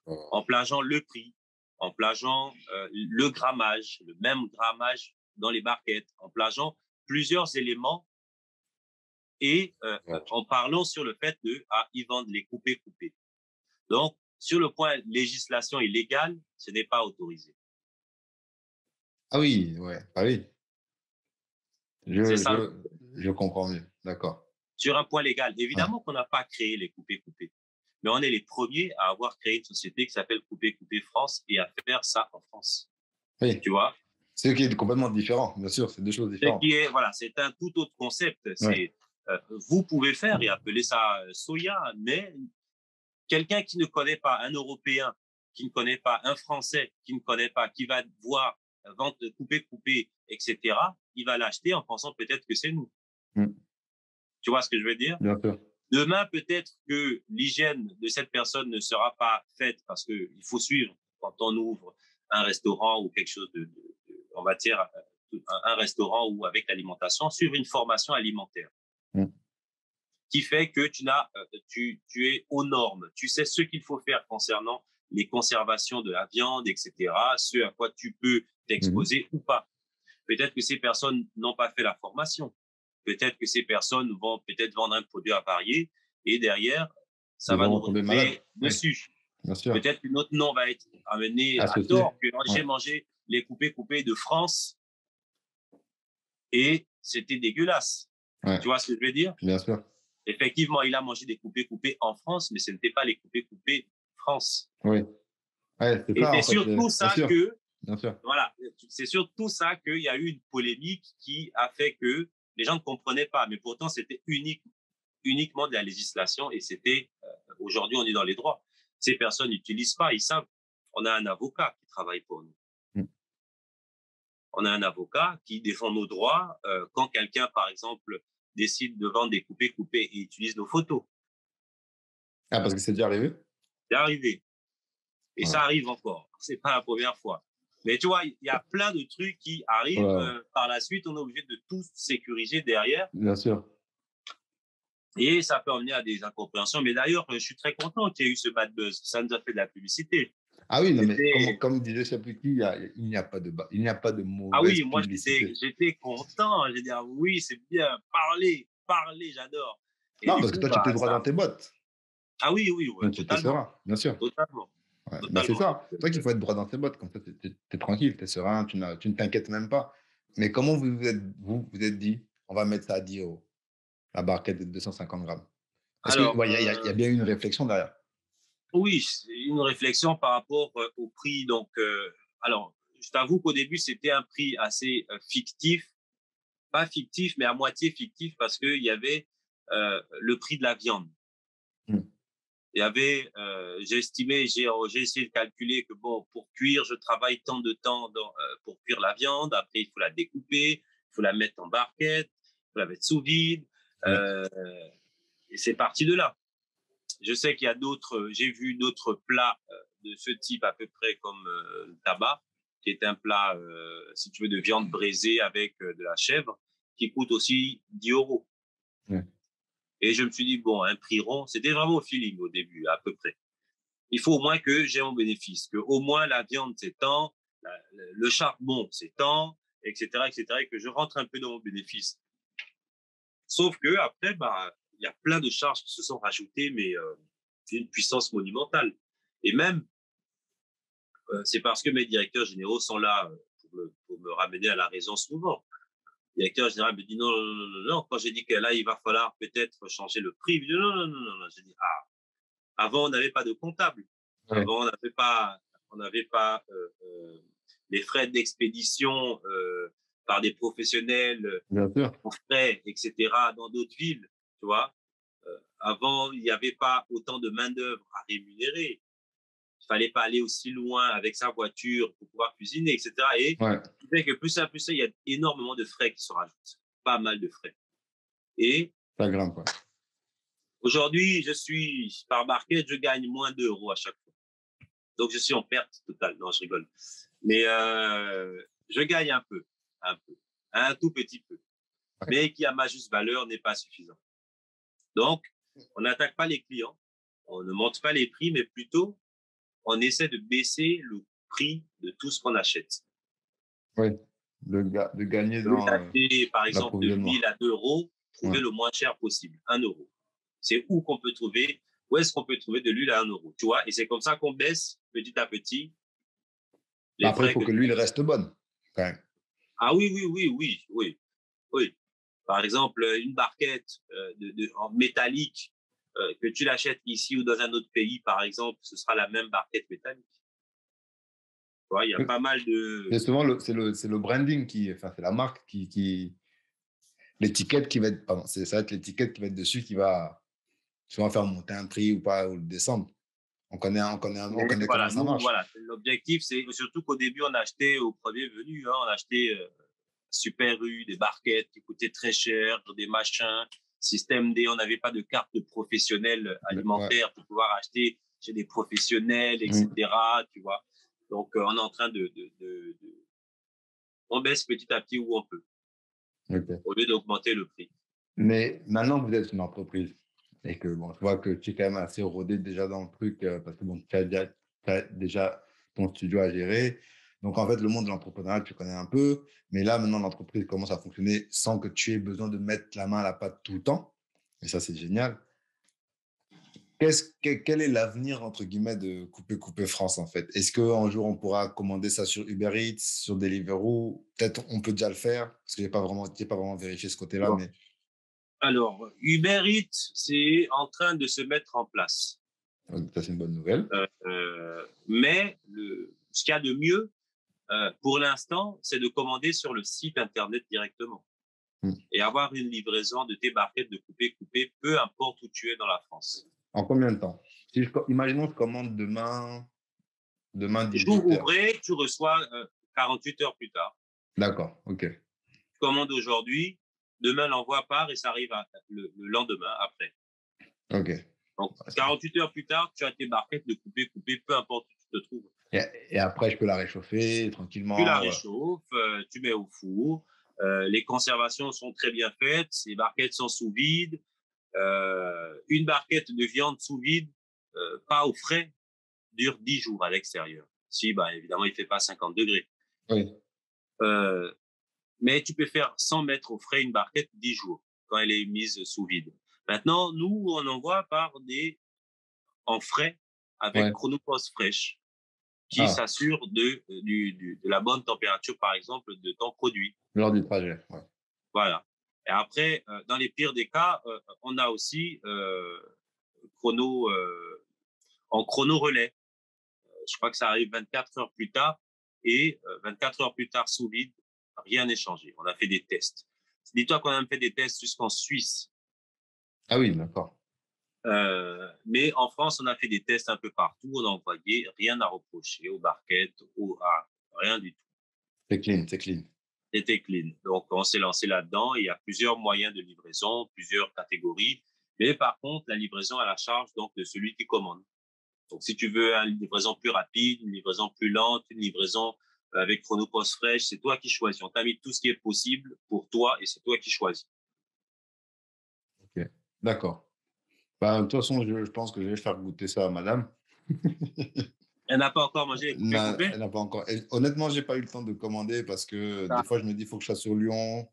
Oh. en plageant le prix, en plageant le grammage, le même grammage dans les barquettes, en plageant plusieurs éléments et Ouais. en parlant sur le fait de ils vendent les coupés. Donc, sur le point législation illégale, ce n'est pas autorisé. Ah oui, ouais. Ah oui. C'est Je, ça. je, je comprends mieux. D'accord. Sur un point légal, Ouais. évidemment qu'on n'a pas créé les coupés. Mais on est les premiers à avoir créé une société qui s'appelle Coupé France et à faire ça en France. Oui. Tu vois? C'est qui est complètement différent, bien sûr. C'est deux choses Ce différentes. qui est, voilà, c'est un tout autre concept. Ouais. C'est, vous pouvez faire et appeler ça soya, mais quelqu'un qui ne connaît pas, un Européen qui ne connaît pas, un Français qui ne connaît pas, qui va voir vente coupé, etc., il va l'acheter en pensant peut-être que c'est nous. Mm. Tu vois ce que je veux dire? Bien sûr. Demain, peut-être que l'hygiène de cette personne ne sera pas faite parce qu'il faut suivre quand on ouvre un restaurant ou quelque chose en matière, un restaurant ou avec l'alimentation, suivre une formation alimentaire Mm. qui fait que tu es aux normes. Tu sais ce qu'il faut faire concernant les conservations de la viande, etc., ce à quoi tu peux Mhm. t'exposer ou pas. Peut-être que ces personnes n'ont pas fait la formation. Peut-être que ces personnes vont peut-être vendre un produit avarié et derrière, ça Ils va nous vont tomber malades. retomber Oui, dessus. bien sûr. Peut-être que notre nom va être amené à Associé. tort, que Ouais. j'ai mangé les coupés de France et c'était dégueulasse. Ouais. Tu vois ce que je veux dire? Bien sûr. Effectivement, il a mangé des coupés en France, mais ce n'était pas les coupés France. Oui. Ouais, c'est Et ça, c'est en fait. surtout Bien ça sûr. que, Bien sûr. voilà, c'est surtout ça qu'il y a eu une polémique qui a fait que les gens ne comprenaient pas. Mais pourtant, c'était uniquement de la législation et c'était, aujourd'hui, on est dans les droits. Ces personnes n'utilisent pas, ils savent. On a un avocat qui travaille pour nous. Mm. On a un avocat qui défend nos droits quand quelqu'un, par exemple, décide de vendre des coupés et utilise nos photos. Ah, parce que c'est déjà arrivé? C'est arrivé. Et ça Voilà. arrive encore. C'est pas la première fois. Mais tu vois, il y a plein de trucs qui arrivent. Voilà. Par la suite, on est obligé de tout sécuriser derrière. Bien sûr. Et ça peut emmener à des incompréhensions. Mais d'ailleurs, je suis très content qu'il y ait eu ce bad buzz. Ça nous a fait de la publicité. Ah oui, non, mais C'était... comme disait je sais plus qui, il n'y a pas de il n'y a pas de Ah mauvaise oui, moi, publicité. j'étais content. J'ai dit, ah oui, c'est bien. Parler, j'adore. Et Non, du parce que coup, toi, tu étais bah, droit dans tes bottes. ah oui, ouais, Donc, tu étais totalement. serein, bien sûr. Totalement. Ouais. Bah, c'est Totalement. ça. C'est toi qu'il faut être droit dans tes bottes. Comme ça, tu es tranquille, tu es serein, tu ne t'inquiètes même pas. Mais comment vous êtes dit, on va mettre ça à 10 euros, la barquette de 250 grammes? Est-ce que, Alors, ouais, il y a bien une réflexion derrière? oui, c'est une réflexion par rapport au prix. Donc, alors, je t'avoue qu'au début, c'était un prix assez fictif, pas fictif, mais à moitié fictif parce qu'il y avait le prix de la viande. Hmm. Il y avait, j'ai estimé, j'ai essayé de calculer que bon, pour cuire, je travaille tant de temps pour cuire la viande. Après, il faut la découper, il faut la mettre en barquette, il faut la mettre sous vide. Ouais. Et c'est parti de là. je sais qu'il y a d'autres, j'ai vu d'autres plats de ce type à peu près comme le tabac, qui est un plat, si tu veux, de viande braisée avec de la chèvre, qui coûte aussi 10 euros. Ouais. Et je me suis dit, bon, un prix rond, c'était vraiment au feeling au début, à peu près. Il faut au moins que j'ai mon bénéfice, que au moins la viande c'est tant, le charbon c'est tant, etc., etc., et que je rentre un peu dans mon bénéfice. Sauf que après, bah, il y a plein de charges qui se sont rajoutées, mais c'est une puissance monumentale. Et même, c'est parce que mes directeurs généraux sont là pour me ramener à la raison souvent. Le directeur général me dit non, non, non, non, non. Quand j'ai dit que là, il va falloir peut-être changer le prix, il me dit non, non, non, non, non. J'ai dit, avant, on n'avait pas de comptable. Ouais. Avant, on n'avait pas les frais d'expédition par des professionnels, Bien sûr. en frais, etc., dans d'autres villes, tu vois. Avant, il n'y avait pas autant de main-d'œuvre à rémunérer. Il fallait pas aller aussi loin avec sa voiture pour pouvoir cuisiner, etc. Et Ouais. ce qui fait que plus ça, il y a énormément de frais qui se rajoutent. Pas mal de frais. Et Ça grimpe, quoi. aujourd'hui, par barquette, je gagne moins d'2 € à chaque fois. Donc, je suis en perte totale. Non, je rigole. Mais je gagne un tout petit peu. Ouais. Mais qui, à ma juste valeur, n'est pas suffisant. Donc, on n'attaque pas les clients, on ne monte pas les prix, mais plutôt, on essaie de baisser le prix de tout ce qu'on achète. Oui, de gagner Au lieu dans d'acheter, par exemple, de l'approvisionnement. 1000 à 2 €, trouver Ouais. le moins cher possible, 1 €. C'est où est-ce qu'on peut trouver de l'huile à 1 €, tu vois? Et c'est comme ça qu'on baisse petit à petit les Après, il frais faut que que l'huile reste bonne, quand même. Ah oui, oui, oui, oui, oui, oui. Par exemple, une barquette en métallique, que tu l'achètes ici ou dans un autre pays, par exemple, ce sera la même barquette métallique. Tu vois, il y a pas mal C'est de… souvent c'est le branding enfin, c'est la marque l'étiquette qui va être, pardon, ça va être l'étiquette qui va être dessus qui va souvent faire monter un prix ou pas, ou le descendre. On Mais connaît comment voilà, ça nous, marche. voilà, l'objectif, c'est surtout qu'au début, on achetait au premier venu, hein, on achetait Super U, des barquettes qui coûtaient très cher, des machins, système D, on n'avait pas de carte de professionnel Ouais. alimentaire pour pouvoir acheter chez des professionnels, Mm. etc., tu vois. Donc, on est en train on baisse petit à petit où on peut, Okay. au lieu d'augmenter le prix. Mais maintenant que vous êtes une entreprise et que bon, je vois que tu es quand même assez rodé déjà dans le truc parce que bon, t'as déjà ton studio à gérer. Donc en fait, le monde de l'entrepreneuriat, tu connais un peu. Mais là, maintenant, l'entreprise commence à fonctionner sans que tu aies besoin de mettre la main à la pâte tout le temps. Et ça, c'est génial. Quel est l'avenir, entre guillemets, de Couper France, en fait? Est-ce qu'un jour, on pourra commander ça sur Uber Eats, sur Deliveroo? Peut-être on peut déjà le faire, parce que j'ai pas vraiment vérifié ce côté-là, Bon. mais Alors, Uber Eats, c'est en train de se mettre en place. ça, c'est une bonne nouvelle. Mais ce qu'il y a de mieux, pour l'instant, c'est de commander sur le site Internet directement et avoir une livraison de tes barquettes de couper, peu importe où tu es dans la France. En combien de temps? Imaginons que je commande demain Jour 18h. ouvré, tu reçois 48 heures plus tard. D'accord, ok. Tu commandes aujourd'hui, demain l'envoi part et ça arrive le lendemain après. Ok. Donc, 48 heures plus tard, tu as tes barquettes de couper, peu importe où tu te trouves. Et après, je peux la réchauffer tranquillement. Tu la réchauffes, tu mets au four. Les conservations sont très bien faites. Les barquettes sont sous vide. Une barquette de viande sous vide, pas au frais, dure 10 jours à l'extérieur. Si, bah, évidemment, il ne fait pas 50 degrés. Oui. Mais tu peux faire sans mettre au frais une barquette 10 jours quand elle est mise sous vide. Maintenant, nous, on envoie en frais avec Ouais. Chronopost fraîche qui Ah, s'assure de la bonne température, par exemple, de ton produit. lors du trajet. Ouais. Voilà. Et après, dans les pires des cas, on a aussi chrono, en chrono relais. Je crois que ça arrive 24 heures plus tard et 24 heures plus tard sous vide, rien n'est changé. On a fait des tests. Dis-toi qu'on a fait des tests jusqu'en Suisse. Ah oui, d'accord. Mais en France, on a fait des tests un peu partout. On a envoyé, rien à reprocher aux barquettes, rien du tout. C'est clean, c'est clean. C'était clean. Donc, on s'est lancé là-dedans. Il y a plusieurs moyens de livraison, plusieurs catégories. Mais par contre, la livraison à la charge donc de celui qui commande. Donc, si tu veux une livraison plus rapide, une livraison plus lente, une livraison avec Chronopost fraîche, c'est toi qui choisis. On t'a mis tout ce qui est possible pour toi et c'est toi qui choisis. Ok, d'accord. Bah, de toute façon, je pense que je vais faire goûter ça à madame. Elle n'a pas encore mangé les coupés Non, coupés? elle n'a pas encore. Honnêtement, j'ai pas eu le temps de commander parce que des fois, je me dis, il faut que je sois sur Lyon.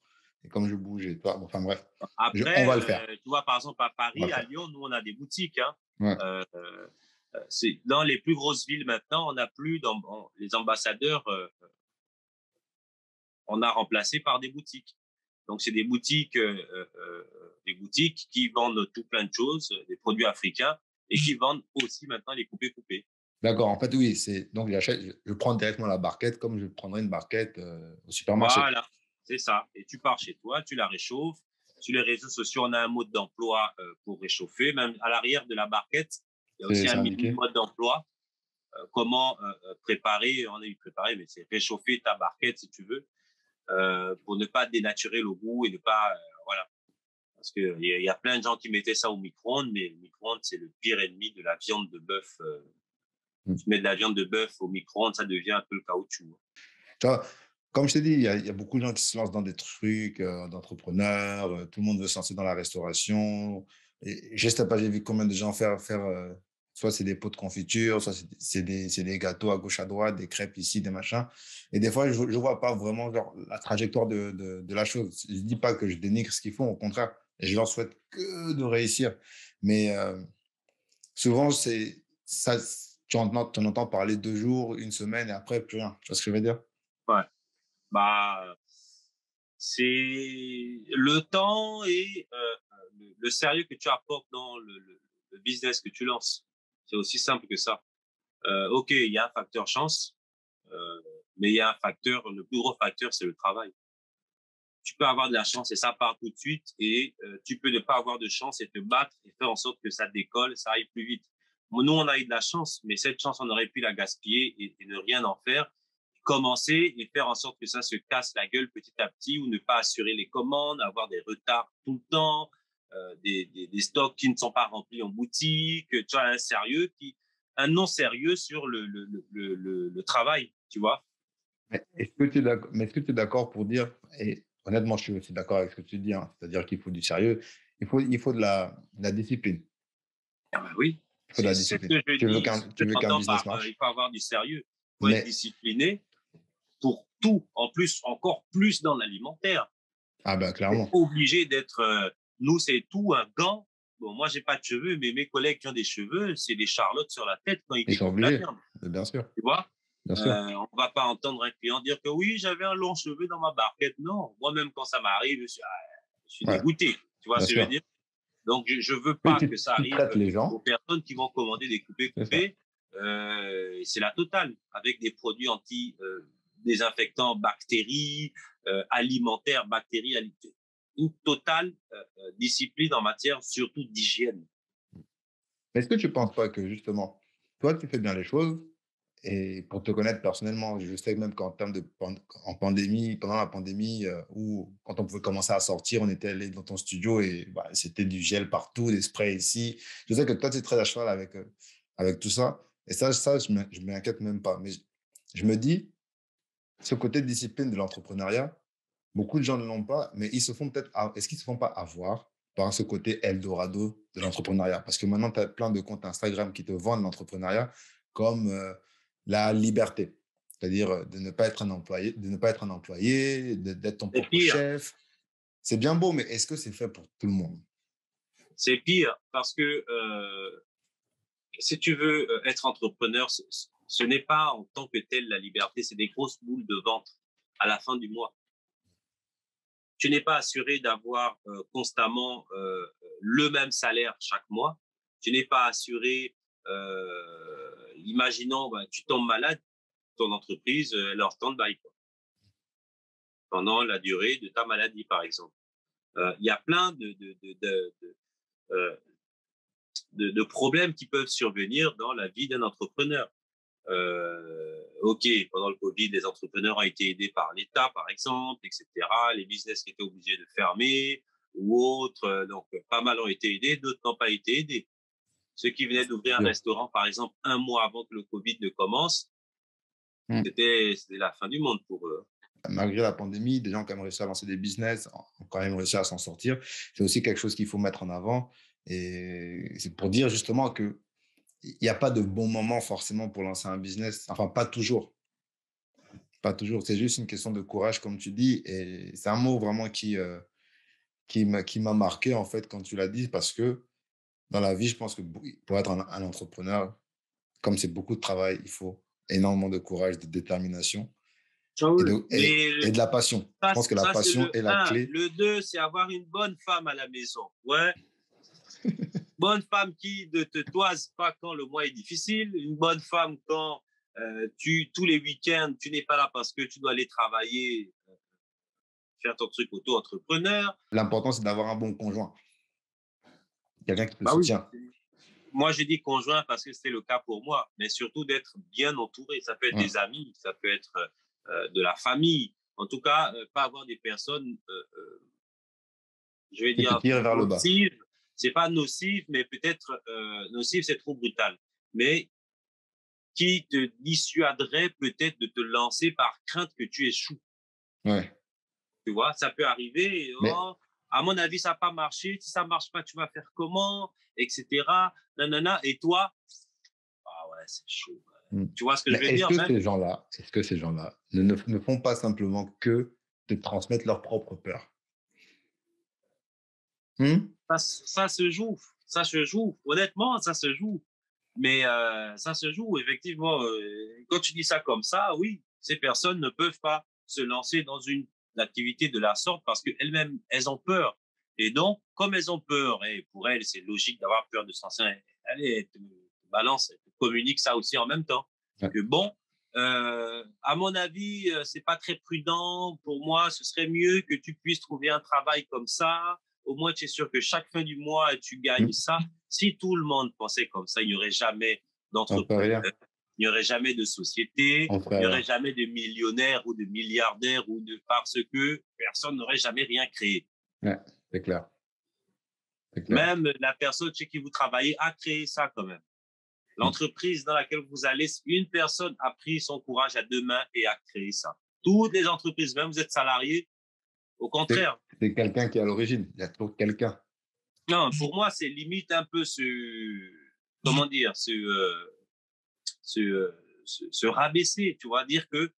Et comme je bouge et toi, bon, enfin bref, on Après, va le faire. tu vois, par exemple, à On va Paris, le à faire. Lyon, nous, on a des boutiques. Hein. Ouais. C'est dans les plus grosses villes maintenant, on n'a plus les ambassadeurs, on a remplacé par des boutiques. Donc, c'est des boutiques qui vendent tout plein de choses, des produits africains, et qui vendent aussi maintenant les coupés coupés. D'accord. En fait, oui, donc je prends directement la barquette comme je prendrais une barquette au supermarché. Voilà, c'est ça. Et tu pars chez toi, tu la réchauffes. Sur les réseaux sociaux, on a un mode d'emploi pour réchauffer. Même à l'arrière de la barquette, il y a aussi C'est un mini indiqué. mode d'emploi. Comment préparer, on a eu préparé, mais c'est réchauffer ta barquette si tu veux, pour ne pas dénaturer le goût et ne pas, voilà. Parce qu'il y a plein de gens qui mettaient ça au micro-ondes, mais le micro-ondes, c'est le pire ennemi de la viande de bœuf. Tu mets de la viande de bœuf au micro-ondes, ça devient un peu le caoutchouc. Tu vois, comme je t'ai dit, il y a beaucoup de gens qui se lancent dans des trucs d'entrepreneurs. Tout le monde veut se lancer dans la restauration. Et je sais pas, j'ai vu combien de gens faire soit c'est des pots de confiture, soit c'est des gâteaux à gauche, à droite, des crêpes ici, des machins. Et des fois, je vois pas vraiment genre, la trajectoire de la chose. Je dis pas que je dénigre ce qu'ils font, au contraire. Et je leur souhaite que de réussir. Mais souvent, c'est ça, tu en entends parler 2 jours, une semaine, et après, plus rien. Tu vois ce que je veux dire? Ouais. Bah, c'est le temps et le sérieux que tu apportes dans le business que tu lances. C'est aussi simple que ça. OK, il y a un facteur chance, euh, mais il y a un facteur, le plus gros facteur, c'est le travail. Tu peux avoir de la chance et ça part tout de suite, et tu peux ne pas avoir de chance et te battre et faire en sorte que ça décolle, ça aille plus vite. Nous, on a eu de la chance, mais cette chance, on aurait pu la gaspiller et ne rien en faire. Commencer et faire en sorte que ça se casse la gueule petit à petit, ou ne pas assurer les commandes, avoir des retards tout le temps, des stocks qui ne sont pas remplis en boutique, tu as un non sérieux sur le travail, tu vois. Mais est-ce que tu es d'accord pour dire, et honnêtement, je suis aussi d'accord avec ce que tu dis, hein, c'est-à-dire qu'il faut du sérieux, il faut de la discipline. Ah bah oui, Il faut de la c'est ce discipline. que je dis, c'est ce Tu que veux qu'un j'entends business par il marche, faut avoir du sérieux, il faut être mais, discipliné pour tout, en plus, encore plus dans l'alimentaire. ah ben, C'est clairement, obligé d'être, nous, c'est tout un gant. Bon, moi, j'ai pas de cheveux, mais mes collègues qui ont des cheveux, c'est des charlottes sur la tête quand ils ils sont découpent la obligés, viande, bien sûr, tu vois. bien sûr. On va pas entendre un client dire que oui, j'avais un long cheveu dans ma barquette. Non, moi-même, quand ça m'arrive, je suis Ouais, dégoûté, tu vois bien ce que je veux sûr. dire. Donc, je veux Oui, pas que ça tu arrive traites les aux gens, personnes qui vont commander des c'est ça. coupés-coupés. C'est la totale, avec des produits désinfectants bactéries, alimentaires, bactéries, une totale discipline en matière surtout d'hygiène. Mais est-ce que tu ne penses pas que justement, toi, tu fais bien les choses, et pour te connaître personnellement, je sais même qu'en termes en pandémie, pendant la pandémie, ou quand on pouvait commencer à sortir, on était allé dans ton studio et bah, c'était du gel partout, des sprays ici. Je sais que toi, tu es très à cheval avec tout ça. Et ça je m'inquiète même pas. Mais je me dis, ce côté de discipline de l'entrepreneuriat, beaucoup de gens ne l'ont pas, mais est-ce qu'ils ne se font pas avoir par ce côté Eldorado de l'entrepreneuriat? Parce que maintenant, tu as plein de comptes Instagram qui te vendent l'entrepreneuriat comme la liberté. C'est-à-dire de ne pas être un employé, d'être ton C'est propre pire, chef. C'est bien beau, mais est-ce que c'est fait pour tout le monde? c'est pire parce que si tu veux être entrepreneur, ce n'est pas en tant que tel la liberté, c'est des grosses boules de ventre à la fin du mois. Tu n'es pas assuré d'avoir constamment le même salaire chaque mois. Tu n'es pas assuré, imaginons, bah, tu tombes malade, ton entreprise, leur stand-by quoi, pendant la durée de ta maladie, par exemple. Il y a plein euh, de problèmes qui peuvent survenir dans la vie d'un entrepreneur. OK, pendant le Covid, les entrepreneurs ont été aidés par l'État, par exemple, etc. Les business qui étaient obligés de fermer. ou autres. Donc, pas mal ont été aidés, d'autres n'ont pas été aidés. Ceux qui venaient d'ouvrir un restaurant, par exemple, 1 mois avant que le Covid ne commence, c'était la fin du monde pour eux. Malgré la pandémie, des gens qui ont réussi à lancer des business ont quand même réussi à s'en sortir. C'est aussi quelque chose qu'il faut mettre en avant. Et c'est pour dire justement qu'il n'y a pas de bon moment forcément pour lancer un business. Enfin, pas toujours. Pas toujours. C'est juste une question de courage, comme tu dis. Et c'est un mot vraiment qui m'a marqué, en fait, quand tu l'as dit, parce que dans la vie, je pense que pour être un entrepreneur, comme c'est beaucoup de travail, il faut énormément de courage, de détermination et de la passion. Je pense que la Ça, c'est passion le est la 1. clé. Le 2, c'est avoir une bonne femme à la maison. Ouais. Bonne femme qui ne te toise pas quand le mois est difficile. Une bonne femme quand tous les week-ends, tu n'es pas là parce que tu dois aller travailler, faire ton truc auto-entrepreneur. L'important, c'est d'avoir un bon conjoint. Quelqu'un qui te Bah oui. soutient. Moi, je dis conjoint parce que c'était le cas pour moi, mais surtout d'être bien entouré. Ça peut être des amis, ça peut être de la famille. En tout cas, pas avoir des personnes, je vais dire, vers le bas. nocives. C'est pas nocif, mais peut-être nocif, c'est trop brutal. Mais qui te dissuaderait peut-être de te lancer par crainte que tu échoues. Ouais. Tu vois, ça peut arriver. Mais... à mon avis, ça n'a pas marché. Si ça ne marche pas, tu vas faire comment, etc. Nanana. Et toi, ah ouais, c'est chaud. Tu vois ce que je veux dire? Est-ce que ces gens-là ne font pas simplement que de transmettre leur propre peur? Ça se joue. Ça se joue. Honnêtement, ça se joue. Mais ça se joue, effectivement. Quand tu dis ça comme ça, oui, ces personnes ne peuvent pas se lancer dans une activité de la sorte parce qu'elles-mêmes, elles ont peur. Et donc, comme elles ont peur, et pour elles, c'est logique d'avoir peur de se lancer, allez, elles te balance, elles te communiquent ça aussi en même temps. Ouais. Que bon, à mon avis, c'est pas très prudent. Pour moi, ce serait mieux que tu puisses trouver un travail comme ça. Au moins, tu es sûr que chaque fin du mois, tu gagnes ça. Si tout le monde pensait comme ça, il n'y aurait jamais d'entrepreneurs, il n'y aurait jamais de société, il n'y aurait jamais de millionnaires ou de milliardaires parce que personne n'aurait jamais rien créé. Ouais, c'est clair. Même la personne chez qui vous travaillez a créé ça quand même. L'entreprise dans laquelle vous allez, une personne a pris son courage à 2 mains et a créé ça. Toutes les entreprises, même vous êtes salarié, au contraire. C'est quelqu'un qui est à l'origine. Il y a toujours quelqu'un. Non, pour moi, c'est limite un peu comment dire, se rabaisser, tu vois, dire que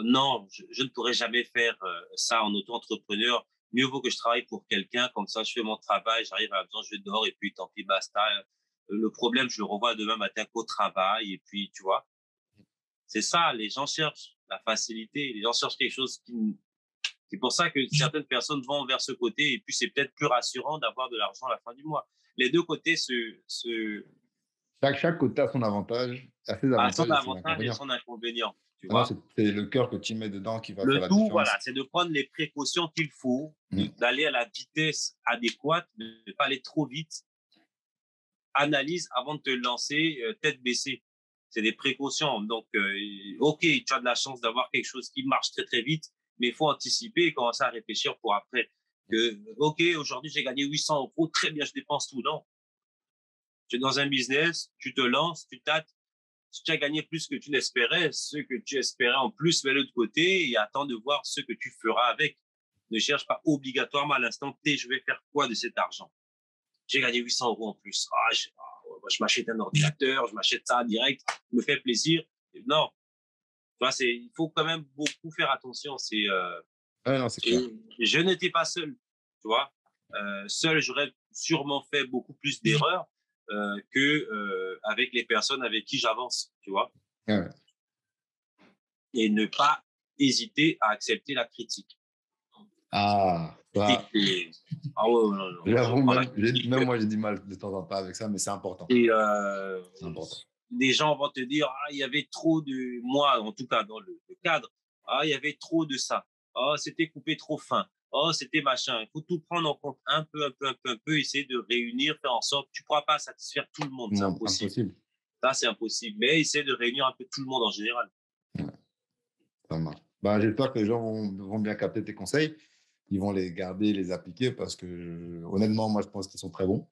non, je ne pourrais jamais faire ça en auto-entrepreneur. Mieux vaut que je travaille pour quelqu'un, comme ça je fais mon travail, j'arrive à la maison, je dors et puis tant pis, basta. Le problème, je le revois demain matin qu'au travail et puis, tu vois, c'est ça, les gens cherchent la facilité, les gens cherchent quelque chose qui... C'est pour ça que certaines personnes vont vers ce côté et puis c'est peut-être plus rassurant d'avoir de l'argent à la fin du mois. Les deux côtés Chaque côté a son avantage, a ses avantages et son inconvénient. Tu vois, vois, c'est le cœur que tu mets dedans qui va faire la tout, différence. voilà, c'est de prendre les précautions qu'il faut, d'aller à la vitesse adéquate, de ne pas aller trop vite. Analyse avant de te lancer tête baissée. C'est des précautions. Donc, OK, tu as de la chance d'avoir quelque chose qui marche très, très vite, mais il faut anticiper et commencer à réfléchir pour après. OK, aujourd'hui, j'ai gagné 800 €, très bien, je dépense tout. Non. Tu es dans un business, tu te lances, tu tâtes. Si tu as gagné plus que tu n'espérais, ce que tu espérais en plus, mets-le de côté et attends de voir ce que tu feras avec. Ne cherche pas obligatoirement à l'instant T, je vais faire quoi de cet argent? J'ai gagné 800 € en plus. Je m'achète un ordinateur, je m'achète ça direct, me fait plaisir. Non. Tu vois, il faut quand même beaucoup faire attention. Non, c'est clair. Je n'étais pas seul, tu vois. Seul, j'aurais sûrement fait beaucoup plus d'erreurs avec les personnes avec qui j'avance, tu vois. Ouais. Et ne pas hésiter à accepter la critique. Ah, bah, ouais, non. Même moi, j'ai du mal de temps en temps avec ça, mais c'est important. C'est important. Des gens vont te dire, il y avait trop de, moi, en tout cas, dans le cadre, il y avait trop de ça. C'était coupé trop fin. C'était machin. Il faut tout prendre en compte un peu, essayer de réunir, faire en sorte. Tu ne pourras pas satisfaire tout le monde. C'est impossible. Ça, c'est impossible. Mais essayer de réunir un peu tout le monde en général. Ouais. Ça marche. J'espère que les gens vont bien capter tes conseils. ils vont les garder, les appliquer parce que, honnêtement, moi, je pense qu'ils sont très bons.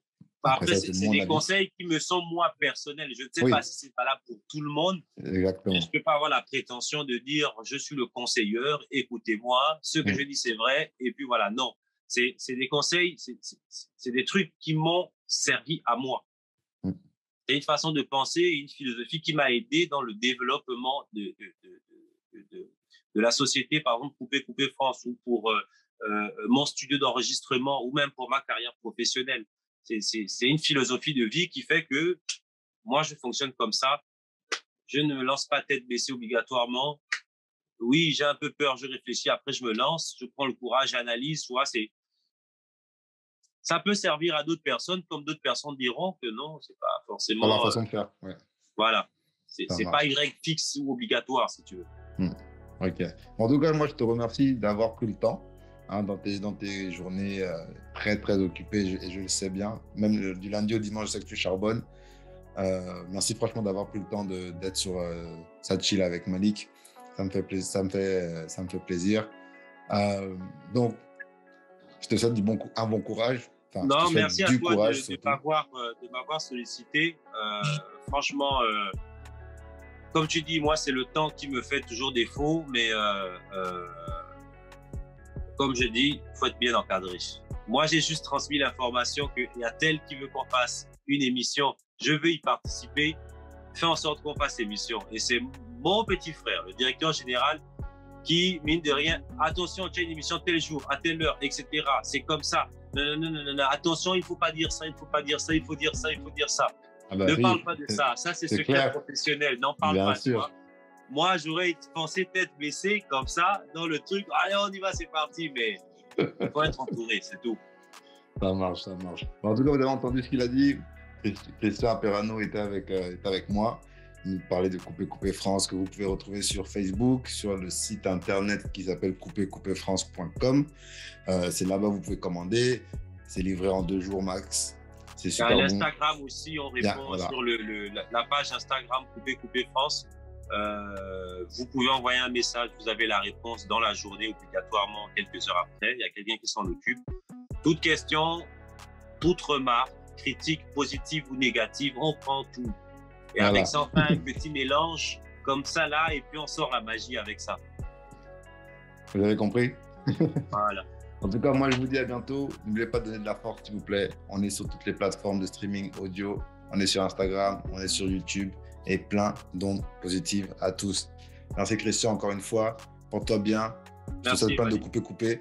Après, Ça, c'est c'est mon des avis. conseils qui me sont, moi, personnels. Je ne sais Oui, pas si c'est valable pour tout le monde. exactement. Je ne peux pas avoir la prétention de dire je suis le conseilleur, écoutez-moi, ce que je dis c'est vrai, et puis voilà. Non, c'est des conseils, c'est des trucs qui m'ont servi à moi. C'est une façon de penser, une philosophie qui m'a aidé dans le développement de la société, par exemple, Couper France, ou pour mon studio d'enregistrement, ou même pour ma carrière professionnelle. C'est une philosophie de vie qui fait que moi, je fonctionne comme ça. Je ne me lance pas tête baissée obligatoirement. Oui, j'ai un peu peur, je réfléchis, après je me lance, je prends le courage, j'analyse, tu vois, ça peut servir à d'autres personnes, comme d'autres personnes diront que non, c'est pas forcément. Pas la façon de faire, ouais. Voilà. C'est pas une marche. règle fixe ou obligatoire, si tu veux. Ok. En tout cas, moi, je te remercie d'avoir pris le temps dans tes journées très, très occupées, et je le sais bien. Même du lundi au dimanche, je sais que tu charbonnes. Merci franchement d'avoir pris le temps d'être sur Ça Chill avec Malik. Ça me fait plaisir. Donc, je te souhaite un bon courage. Enfin, Non, merci à toi de m'avoir sollicité. Franchement, comme tu dis, moi, c'est le temps qui me fait toujours défaut, mais comme je dis, il faut être bien encadré. Moi, j'ai juste transmis l'information qu'il y a tel qui veut qu'on fasse une émission, je veux y participer, fais en sorte qu'on fasse l'émission. Et c'est mon petit frère, le directeur général, qui, mine de rien, attention, tu as une émission tel jour, à telle heure, etc. C'est comme ça. Non, attention, il ne faut pas dire ça, il ne faut pas dire ça, il faut dire ça, il faut dire ça. Ah bah ne oui, parle pas de ça. Ça, c'est secret professionnel. N'en parle bien pas. Sûr. Moi, j'aurais pensé tête baissée comme ça dans le truc. Allez, on y va, c'est parti. Mais il faut être entouré, c'est tout. Ça marche. En tout cas, vous avez entendu ce qu'il a dit. Christian Aperano était avec moi. Il nous parlait de Couper France, que vous pouvez retrouver sur Facebook, sur le site internet qui s'appelle couperfrance.com. C'est là-bas vous pouvez commander. C'est livré en 2 jours max. C'est super bon. L'Instagram aussi, on répond sur la page Instagram Couper France. Vous pouvez envoyer un message, vous avez la réponse dans la journée, obligatoirement quelques heures après. Il y a quelqu'un qui s'en occupe. Toute question, toute remarque, critique positive ou négative, on prend tout. Et avec ça, on fait un petit mélange comme ça là, et puis on sort la magie avec ça. Vous avez compris? Voilà. En tout cas, moi, je vous dis à bientôt. N'oubliez pas de donner de la force, s'il vous plaît. On est sur toutes les plateformes de streaming audio. On est sur Instagram, on est sur YouTube. Et plein d'ondes positives à tous. Merci Christian, encore une fois. Porte-toi bien. Je te souhaite plein de couper.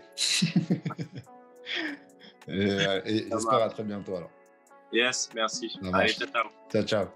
et j'espère à très bientôt alors. Yes, merci. Allez, ciao. Ciao.